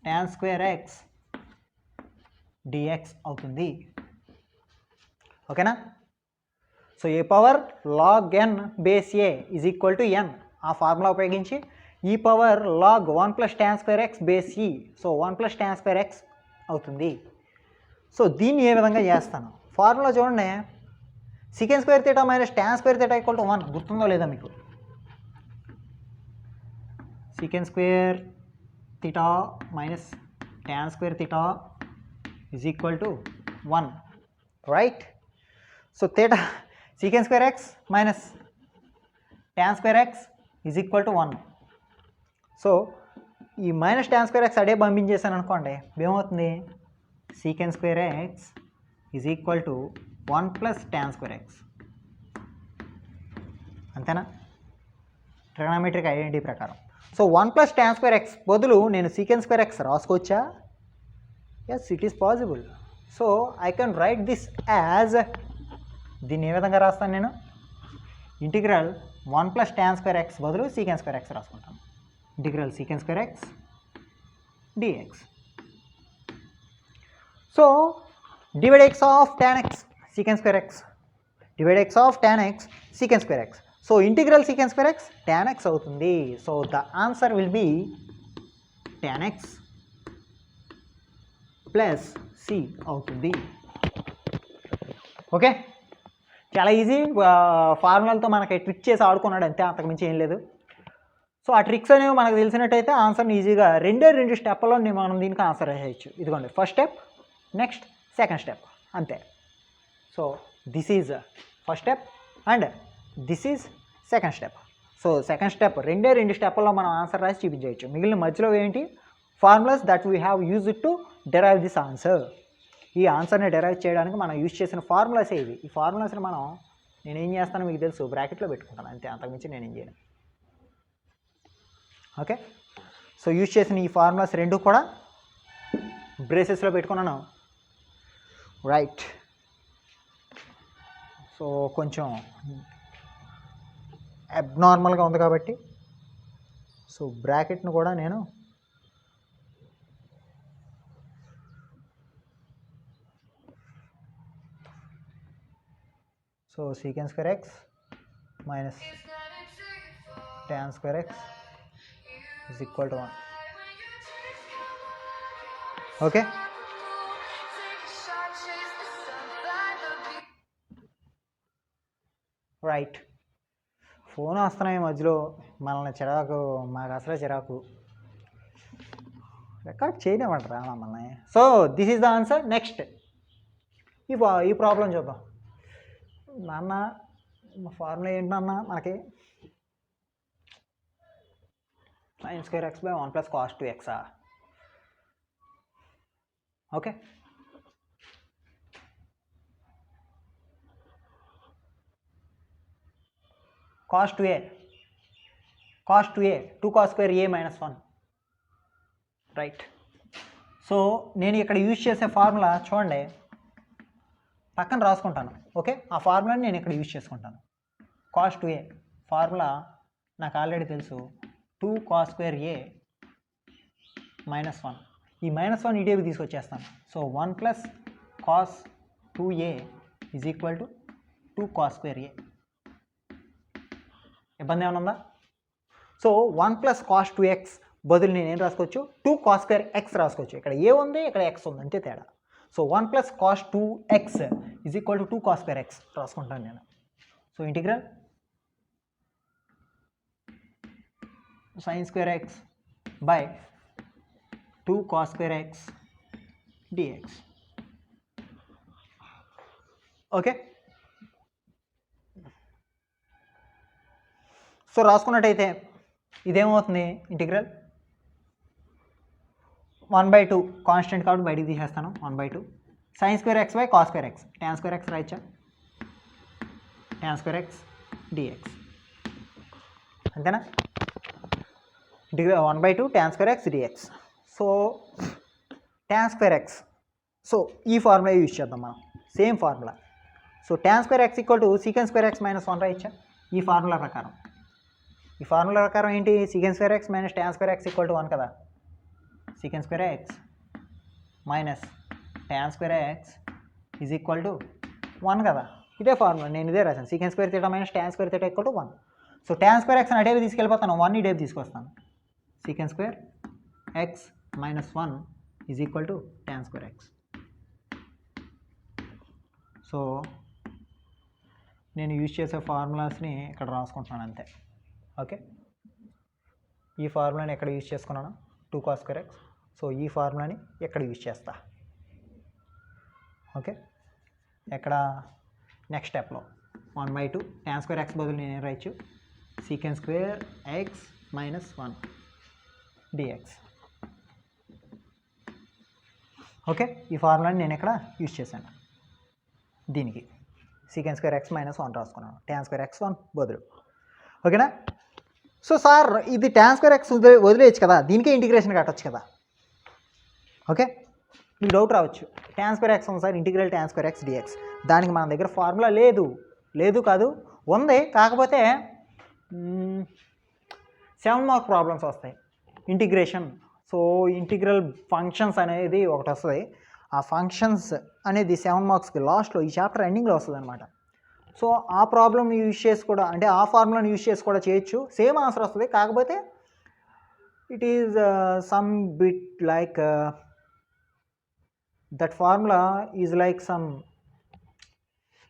tan² x dx అవుతుంది. ఓకేనా? So a power log n base a is equal to n, ఆ ఫార్ములా ఉపయోగించి e power log 1 + tan² x base e, so 1 + tan² x అవుతుంది. సో దీన్ని ఏ విధంగా చేస్తాను? ఫార్ములా చూడండి, sec² θ - tan² θ = 1. గుర్తుందో లేదా మీకు? sec² θ - tan² θ = 1, right? So sec² x - tan² x = 1. So ఈ -tan² x అడే పంపించేసాను అనుకోండి, ఏమవుతుంది? sec² x = 1 + tan² x. అంతేనా? ట్రిగనామెట్రిక్ ఐడెంటిటీ ప్రకారం. సో 1 + tan² x బదులు నేను sec² x రాసుకోవచ్చా? Yes, it is possible. So I can write this as, దీన్ని ఏ విధంగా రాస్తాను నేను? ఇంటిగ్రల్ 1 + tan² x బదులు sec² x రాసుకుంటాను. Integral sec² x dx. So divide x of tan x sec² x, divide x of tan x sec² x. So integral sec² x tan x అవుతుంది. So the answer will be tan x plus c అవుతుంది. Okay, చాలా easy. ఫార్ములాలతో మనకి trick చేసి ఆడుకున్నాడు అంతే, అంతకుమించి ఏం లేదు. So ఆ ట్రిక్స్ అనేవి మనకు తెలిసినట్టయితే ఆన్సర్ని ఈజీగా 2 స్టెప్లో మనం దీనికి ఆన్సర్ వేసేయచ్చు. ఇదిగోండి, first step, next second step, అంతే. So this is first step and this is second step. So second step 2 స్టెప్లో మనం ఆన్సర్ రాసి చూపించవచ్చు. మిగిలిన మధ్యలో ఏంటి? Formulas that we have use to derive this answer. ఈ ఆన్సర్ని డెరైవ్ చేయడానికి మనం యూజ్ చేసిన ఫార్ములాసే ఇవి. ఈ ఫార్ములాస్ని నేనేం చేస్తానో మీకు తెలుసు, బ్రాకెట్లో పెట్టుకుంటాను అంతే, అంతకుమించి నేనేం చేయను. ఓకే, సో యూజ్ చేసిన ఈ ఫార్ములాస్ 2 కూడా బ్రేసెస్లో పెట్టుకున్నాను, రైట్? సో కొంచెం అబ్నార్మల్గా ఉంది కాబట్టి సో బ్రాకెట్ను కూడా నేను so sec² x minus tan² x = 1. Okay, right. Phone వస్తున్నాయి మధ్యలో, మనల్ని చిరాకు, మాకు అసలే చిరాకు, రికార్డ్ చేయలేమంటారా మమ్మల్ని? So this is the answer. Next ఈ ప్రాబ్లం చూద్దాం. నాన్న ఫార్ములా ఏంటన్నా మనకి? sin² x / 1 + cos 2x. Okay, cos 2a 2 cos² a - 1, right? So నేను ఇక్కడ యూజ్ చేసే ఫార్ములా చూడండి, పక్కన రాసుకుంటాను. ఓకే, ఆ ఫార్ములాని నేను ఇక్కడ యూజ్ చేసుకుంటాను. cos 2a ఫార్ములా నాకు ఆల్రెడీ తెలుసు, 2 cos² a - 1. ఈ -1 ఇటువైపు తీసుకొచ్చేస్తాను. So 1 + cos 2a = 2 cos² a. ఇబ్బంది ఏమైనా ఉందా? సో 1 + cos 2x బదులు నేను ఏం రాసుకోవచ్చు? 2 cos² x రాసుకోవచ్చు. ఇక్కడ ఏ ఉంది, ఇక్కడ x ఉంది, అంతే తేడా. So 1 + cos 2x = 2 cos² x రాసుకుంటాను నేను. So integral sin² x 2 cos square x dx. Okay, so రాసుకున్నట్టయితే ఇదేమవుతుంది, ఇంటిగ్రల్ 1/2 కాన్స్టెంట్ కాబట్టి బయటికి తీసేస్తాను, 1/2 sin square x by cos square x, tan square x రాయచ్చా, tan square x dx అంతేనా, integral 1/2 tan square x dx. So tan square x, so ఈ formula use చేద్దాం మనం, same formula. So tan square x equal to secant square x minus 1 రాయచ్చా, ఈ formula ప్రకారం. ఈ formula ప్రకారం ఏంటి, secant square x minus tan square x equal to 1 కదా, secant square x minus tan square x is equal to 1 కదా, ఇదే formula, నేను ఇదే రాశాను, secant square theta minus tan square theta equal to 1. So tan square x అని అటేవి తీసుకెళ్ళిపోతాను, 1 ఇటేవి తీసుకొస్తాను, secant square x minus 1 is equal to tan square x. So నేను use చేసే ఫార్ములాస్ని ఇక్కడ రాసుకుంటున్నాను అంతే. ఓకే, ఈ ఫార్ములాని ఎక్కడ యూజ్ చేసుకున్నాను, 2 cos square x. సో ఈ ఫార్ములాని ఎక్కడ యూజ్ చేస్తా, ఓకే, ఎక్కడ, నెక్స్ట్ స్టెప్లో 1/2 tan square x బదులు నేను రాయచ్చు secant square x minus 1 dx. Okay, ఈ ఫార్ములాని నేను ఎక్కడ యూజ్ చేశాను, దీనికి secant square x minus 1 రాసుకున్నాను, tan square x 1 బదులు. ఓకేనా, సో సార్ ఇది tan square x వదిలేయచ్చు కదా, దీనికే ఇంటిగ్రేషన్ కట్టచ్చు కదా. ఓకే, మీకు డౌట్ రావచ్చు, tan square x ఉంది sir, integral tan square x dx, దానికి మన దగ్గర ఫార్ములా లేదు కాదు, ఉంది, కాకపోతే 7 మార్క్ ప్రాబ్లమ్స్ వస్తాయి ఇంటిగ్రేషన్. సో ఇంటిగ్రల్ ఫంక్షన్స్ అనేది ఒకటి వస్తుంది, ఆ ఫంక్షన్స్ అనేది 7 మార్క్స్కి లాస్ట్లో ఈ చాప్టర్ ఎండింగ్లో వస్తుంది అనమాట. సో ఆ ప్రాబ్లమ్ యూజ్ చేసి కూడా, అంటే ఆ ఫార్ములాని యూజ్ చేసి కూడా చేయొచ్చు, సేమ్ ఆన్సర్ వస్తుంది, కాకపోతే it is some bit like that formula is like some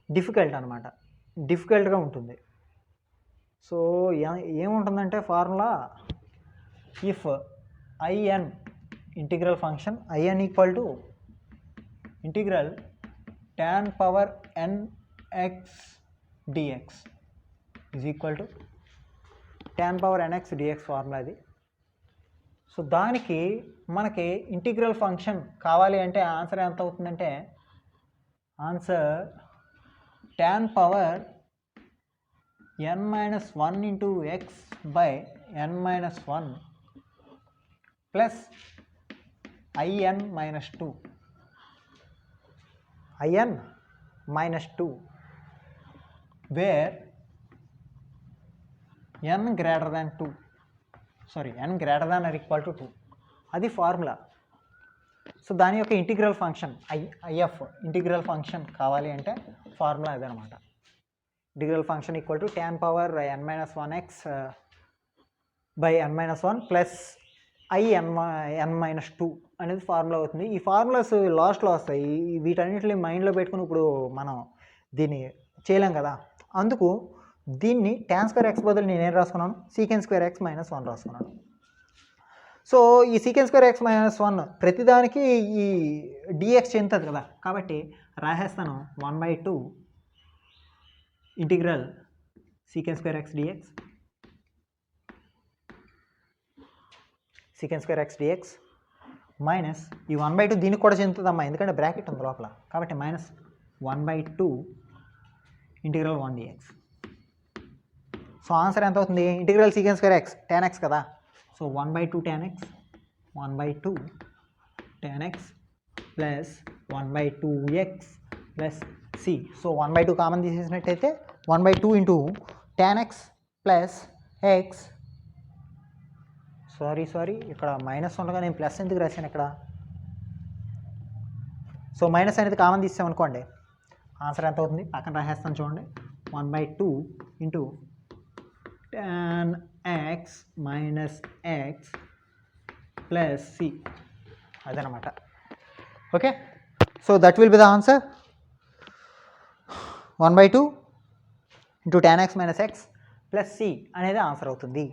difficult అనమాట, డిఫికల్ట్గా ఉంటుంది. సో ఏముంటుందంటే formula, if IN integral function IN equal to integral tan power nx dx is equal to tan power nx dx formula ఇది. So దానికి మనకి integral function కావాలి అంటే answer ఎంత అవుతుందంటే, answer tan power n-1 into x by n-1 plus IN-2 IN-2 where n greater than 2, sorry n greater than or equal to 2, అది formula. So దాని యొక్క integral function IF integral function కావాలి అంటే formula ఇదనమాట, integral function equal to tan power n-1x by n-1 plus IN-2 అనేది formula అవుతుంది. ఈ formulas లాస్ట్లో వస్తాయి, వీటన్నిటిని మైండ్లో పెట్టుకుని ఇప్పుడు మనం దీన్ని చేయలేం కదా, అందుకు దీన్ని tan square x బదులు నేనేం రాసుకున్నాను, secant square x minus 1 రాసుకున్నాను. సో ఈ secant square x minus 1 ప్రతిదానికి ఈ dx చెందుతుంది కదా, కాబట్టి రాసేస్తాను 1/2 integral secant square x dx, secant square x dx minus ఈ 1/2 దీనికి కూడా చెందుతుందమ్మా, ఎందుకంటే బ్రాకెట్ ఉంది లోపల, కాబట్టి minus 1/2 integral 1 dx. So answer ఎంత అవుతుంది, integral secant square x tan x కదా, so 1/2 tan x 1/2 tan x plus 1/2x plus c. So 1/2 common తీసేసినట్టయితే 1/2 into tan x plus x, sorry ఇక్కడ మైనస్ ఉండగా నేను ప్లస్ ఎందుకు రాశాను ఇక్కడ. సో మైనస్ అనేది కామన్ తీసామనుకోండి, ఆన్సర్ ఎంత అవుతుంది, పక్కన రాసేస్తాను చూడండి, 1/2 ఇంటూ tan x మైనస్ x ప్లస్ c, అదనమాట. Okay, so that will be the answer, 1/2 into tan x మైనస్ x ప్లస్ c అనేది ఆన్సర్ అవుతుంది.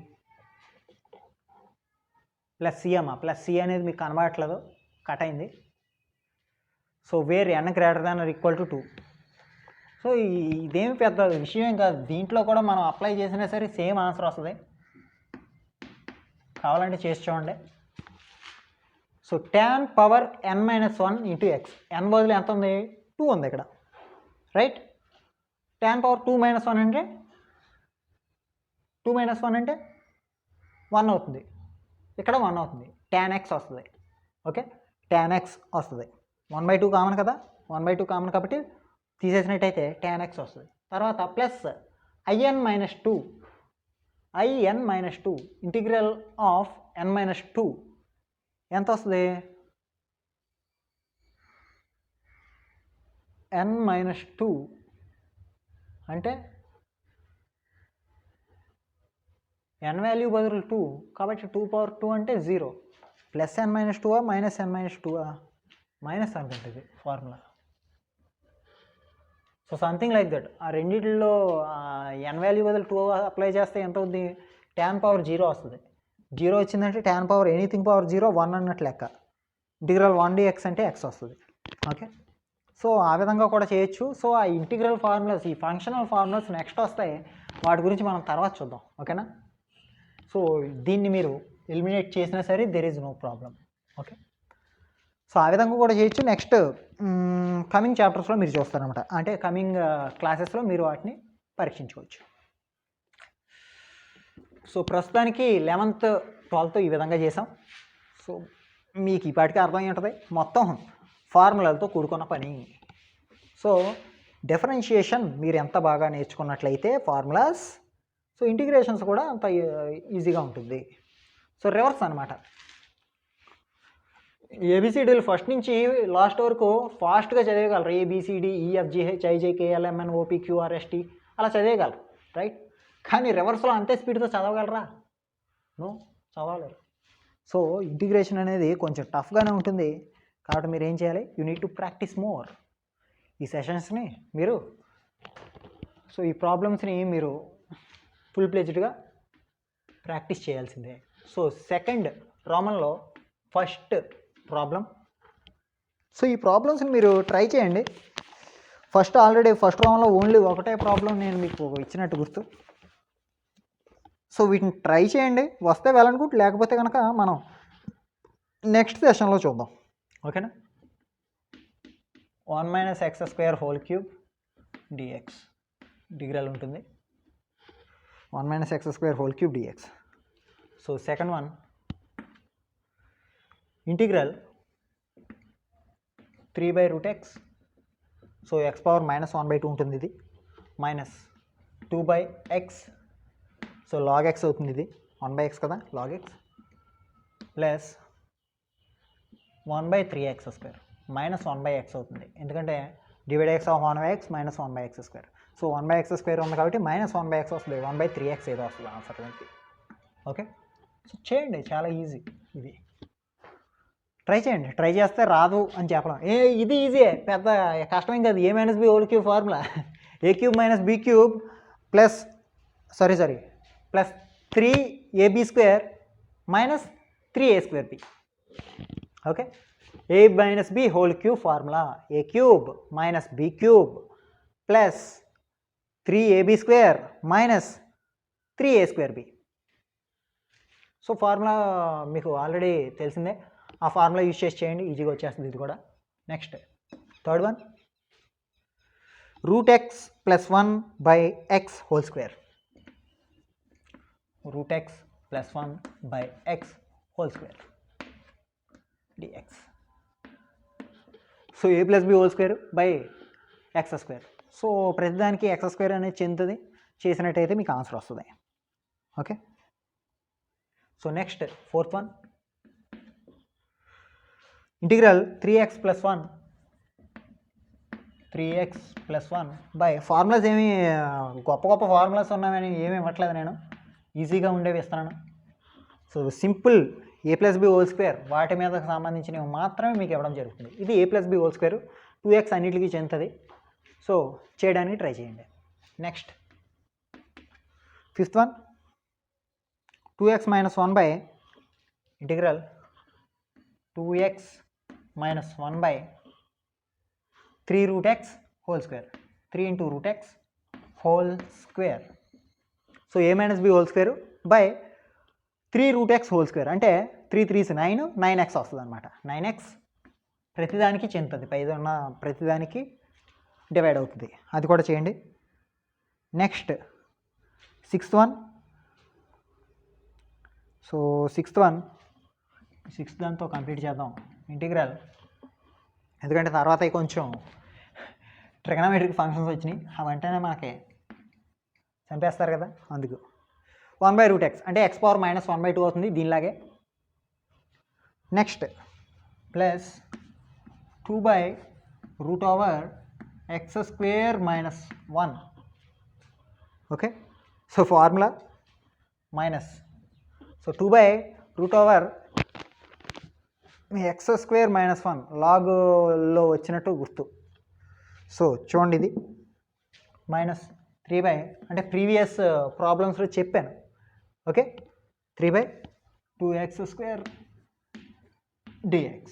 ప్లస్ సి అమ్మా, ప్లస్ సి అనేది మీకు కనబడట్లేదు, కట్ అయింది. So where n greater than or equal to 2. So ఇదేమి పెద్ద విషయం ఏం కాదు, దీంట్లో కూడా మనం అప్లై చేసినా సరే సేమ్ ఆన్సర్ వస్తుంది. కావాలంటే చేసి చూడండి. So tan power n minus 1 into X, n బదులు ఎంత ఉంది, 2 ఉంది ఇక్కడ, రైట్. tan పవర్ 2 మైనస్ 1 అంటే 2 మైనస్ 1 అంటే 1 అవుతుంది, ఇక్కడ 1 అవుతుంది, tan x వస్తుంది. ఓకే, tan x వస్తుంది. 1/2 కామన్ కదా, 1/2 కామన్ కాబట్టి తీసేసినట్టయితే tan x వస్తుంది. తర్వాత plus in minus 2, in minus 2 integral of n minus 2 ఎంత వస్తుంది, n మైనస్ 2 అంటే n వాల్యూ బదులు 2 కాబట్టి 2 పవర్ 2 అంటే 0. Plus n minus 2 minus n minus 2 minus అనుకుంటుంది formula. So something like that. ఆ రెండింటిలో n వాల్యూ బదులు 2 అప్లై చేస్తే ఎంత అవుతుంది, tan పవర్ 0 వస్తుంది. 0 వచ్చిందంటే tan పవర్ ఎనీథింగ్ పవర్ 0 1 అన్నట్లు లెక్క. ఇంటిగ్రల్ 1dx అంటే x వస్తుంది. ఓకే, సో ఆ విధంగా కూడా చేయొచ్చు. సో ఆ ఇంటిగ్రల్ ఫార్ములాస్, ఈ ఫంక్షనల్ ఫార్ములాస్ నెక్స్ట్ వస్తాయి, వాటి గురించి మనం తర్వాత చూద్దాం. ఓకేనా. సో దీన్ని మీరు ఎలిమినేట్ చేసినా సరే there is no problem. Okay, so ఆ విధంగా కూడా చేయొచ్చు. నెక్స్ట్ కమింగ్ చాప్టర్స్లో మీరు చూస్తారనమాట, అంటే కమింగ్ క్లాసెస్లో మీరు వాటిని పరీక్షించుకోవచ్చు. సో ప్రస్తుతానికి 11th 12th ఈ విధంగా చేసాం. సో మీకు ఈ పాటికి అర్థమై ఉంటుంది, మొత్తం ఫార్ములాలతో కూడుకున్న పని. సో డిఫరెన్షియేషన్ మీరు ఎంత బాగా నేర్చుకున్నట్లయితే ఫార్ములాస్, సో ఇంటిగ్రేషన్స్ కూడా అంత ఈజీగా ఉంటుంది. సో రివర్స్ అనమాట. ఏబిసిడీలు ఫస్ట్ నుంచి లాస్ట్ వరకు ఫాస్ట్గా చదివేయగలరు. A B C D E F G H I J K L M N O P Q R S T అలా చదివేయగలరు, రైట్. కానీ రివర్స్లో అంతే స్పీడ్తో చదవగలరా, నో, చదవలేరు. సో ఇంటిగ్రేషన్ అనేది కొంచెం టఫ్గానే ఉంటుంది, కాబట్టి మీరు ఏం చేయాలి, you need to practice more. ఈ సెషన్స్ని మీరు, సో ఈ ప్రాబ్లమ్స్ని మీరు ఫుల్ ప్లెజ్డ్గా ప్రాక్టీస్ చేయాల్సిందే. సో సెకండ్ రామన్లో ఫస్ట్ ప్రాబ్లం. సో ఈ ప్రాబ్లమ్స్ని మీరు ట్రై చేయండి. ఆల్రెడీ ఫస్ట్ రామన్లో ఓన్లీ ఒకటే ప్రాబ్లం నేను మీకు ఇచ్చినట్టు గుర్తు. సో వీటిని ట్రై చేయండి, వస్తే వెళ్ళనుకుంటే, లేకపోతే కనుక మనం నెక్స్ట్ సెషన్లో చూద్దాం. ఓకేనా. 1 minus x square whole cube dx integral ఉంటుంది. 1 minus x square whole cube dx. So second one, integral 3/√x. So x power minus 1/2 ఉంటుంది, ఇది minus 2/x. So log x అవుతుంది, ఇది 1/x కదా, log x plus 1/3x square minus 1/x అవుతుంది, ఎందుకంటే divide x of 1/x minus 1/x square. So 1/x square ఉంది కాబట్టి minus 1/x వస్తుంది, 1/3x ఏదో వస్తుంది ఆన్సర్ దానికి. ఓకే, సో చేయండి, చాలా ఈజీ. ఇది ట్రై చేయండి, ట్రై చేస్తే రాదు అని చెప్పడం ఇది ఈజీయే, పెద్ద కష్టమేం కాదు. a minus b whole cube formula, a cube minus b cube plus plus 3ab square minus 3a square b. Okay, a minus b whole cube formula, a cube minus b cube plus 3ab square minus 3a square b. So formula మీకు already తెలిసిందే, ఆ formula use చేసి చేయండి, ఈజీగా వచ్చేస్తుంది ఇది కూడా. Next third one, √x plus 1/x whole square. √x plus 1/x whole square dx. So a plus b whole square by X square. So ప్రతిదానికి ఎక్స్ స్క్వేర్ అనేది చెందుతుంది, చేసినట్టయితే మీకు ఆన్సర్ వస్తుంది. Okay, so next fourth one, integral 3x plus 1 by formulas ఏమి గొప్ప formulas ఉన్నాయని ఏమి ఇవ్వట్లేదు నేను, ఈజీగా ఉండేవి ఇస్తున్నాను. So simple a plus b whole square వాటి మీద సంబంధించినవి మాత్రమే మీకు ఇవ్వడం జరుగుతుంది. ఇది a plus b whole square 2x అన్నిటికీ చెందుతుంది. సో చేయడానికి ట్రై చేయండి. Next fifth one, 2x minus 1 integral 2x minus 1 by 3 root x whole square, 3 into root x whole square. So a minus b whole square by 3 root x whole square అంటే 3 3s 9, 9x వస్తుంది అనమాట. 9x ప్రతిదానికి చెందుతుంది, పైన ఉన్న ప్రతిదానికి divide అవుతుంది. అది కూడా చేయండి. Next 6th one. So 6th దాంతో కంప్లీట్ చేద్దాం ఇంటిగ్రల్, ఎందుకంటే తర్వాత కొంచెం ట్రిగనోమెట్రిక్ ఫంక్షన్స్ వచ్చినాయి, అవంటేనే మనకి చంపేస్తారు కదా, అందుకు 1 by root x అంటే x power minus 1 by 2 అవుతుంది దీనిలాగే. Next plus 2 by root over x square minus 1. Okay, so formula minus, so 2 by root over x square minus 1 లాగ్లో వచ్చినట్టు గుర్తు. సో చూడండి ఇది మైనస్ 3 by అంటే ప్రీవియస్ ప్రాబ్లమ్స్లో చెప్పాను. Okay, 3 by 2x square dx.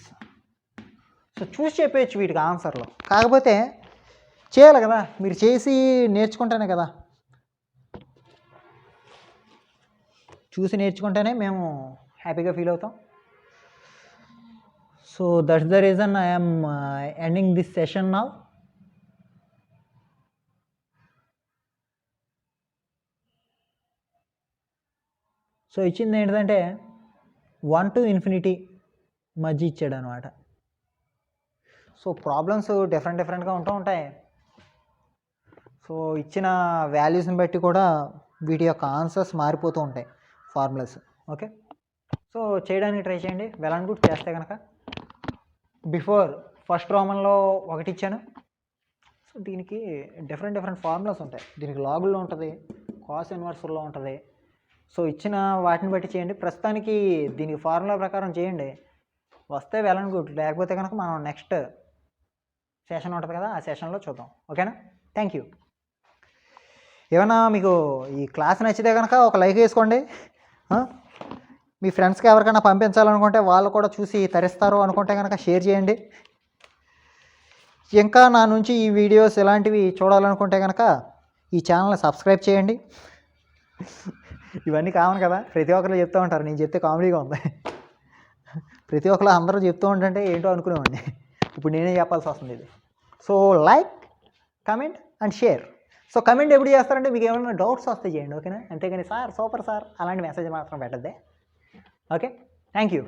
So చూసి చెప్పేయచ్చు వీటికి ఆన్సర్లో, కాకపోతే చేయాలి కదా, మీరు చేసి నేర్చుకుంటేనే కదా, చూసి నేర్చుకుంటేనే మేము హ్యాపీగా ఫీల్ అవుతాం. So that's the reason I am ending this session now. So ఇచ్చింది ఏంటంటే 1 to infinity మధ్య ఇచ్చాడు అనమాట. సో ప్రాబ్లమ్స్ డిఫరెంట్గా ఉంటూ ఉంటాయి. సో ఇచ్చిన వాల్యూస్ని బట్టి కూడా వీటి యొక్క ఆన్సర్స్ మారిపోతూ ఉంటాయి ఫార్ములాస్. ఓకే, సో చేయడానికి ట్రై చేయండి. Well and good. చేస్తే కనుక బిఫోర్ ఫస్ట్ రోమన్లో ఒకటి ఇచ్చాను. సో దీనికి డిఫరెంట్ ఫార్ములాస్ ఉంటాయి. దీనికి లాగుల్లో ఉంటుంది, కాస్ ఇన్వర్స్లో ఉంటుంది. సో ఇచ్చిన వాటిని బట్టి చేయండి. ప్రస్తుతానికి దీనికి ఫార్ములా ప్రకారం చేయండి, వస్తే వెల్ అండ్ గుడ్. లేకపోతే కనుక మనం నెక్స్ట్ సెషన్ ఉంటుంది కదా, ఆ సెషన్లో చూద్దాం. ఓకేనా? Thank you. ఏమన్నా మీకు ఈ క్లాస్ నచ్చితే కనుక ఒక లైక్ వేసుకోండి. మీ ఫ్రెండ్స్కి ఎవరికైనా పంపించాలనుకుంటే వాళ్ళు కూడా చూసి తరిస్తారు అనుకుంటే కనుక షేర్ చేయండి. ఇంకా నా నుంచి ఈ వీడియోస్ ఇలాంటివి చూడాలనుకుంటే కనుక ఈ ఛానల్ని సబ్స్క్రైబ్ చేయండి. ఇవన్నీ కామన్ కదా, ప్రతి ఒక్కరు చెప్తూ ఉంటారు. నేను చెప్తే కామెడీగా ఉంది, ప్రతి ఒక్కరు అందరూ చెప్తూ ఉంటుంటే ఏంటో అనుకునేవాడిని, ఇప్పుడు నేనే చెప్పాల్సి వస్తుంది ఇది. So like, comment and share. So comment ఎప్పుడు చేస్తారంటే మీకు ఏమైనా డౌట్స్ వస్తే చేయండి. ఓకేనా? అంతేగాని సార్ సూపర్ సార్ అలాంటి మెసేజ్ మాత్రం పెట్టద్దే. Okay, thank you.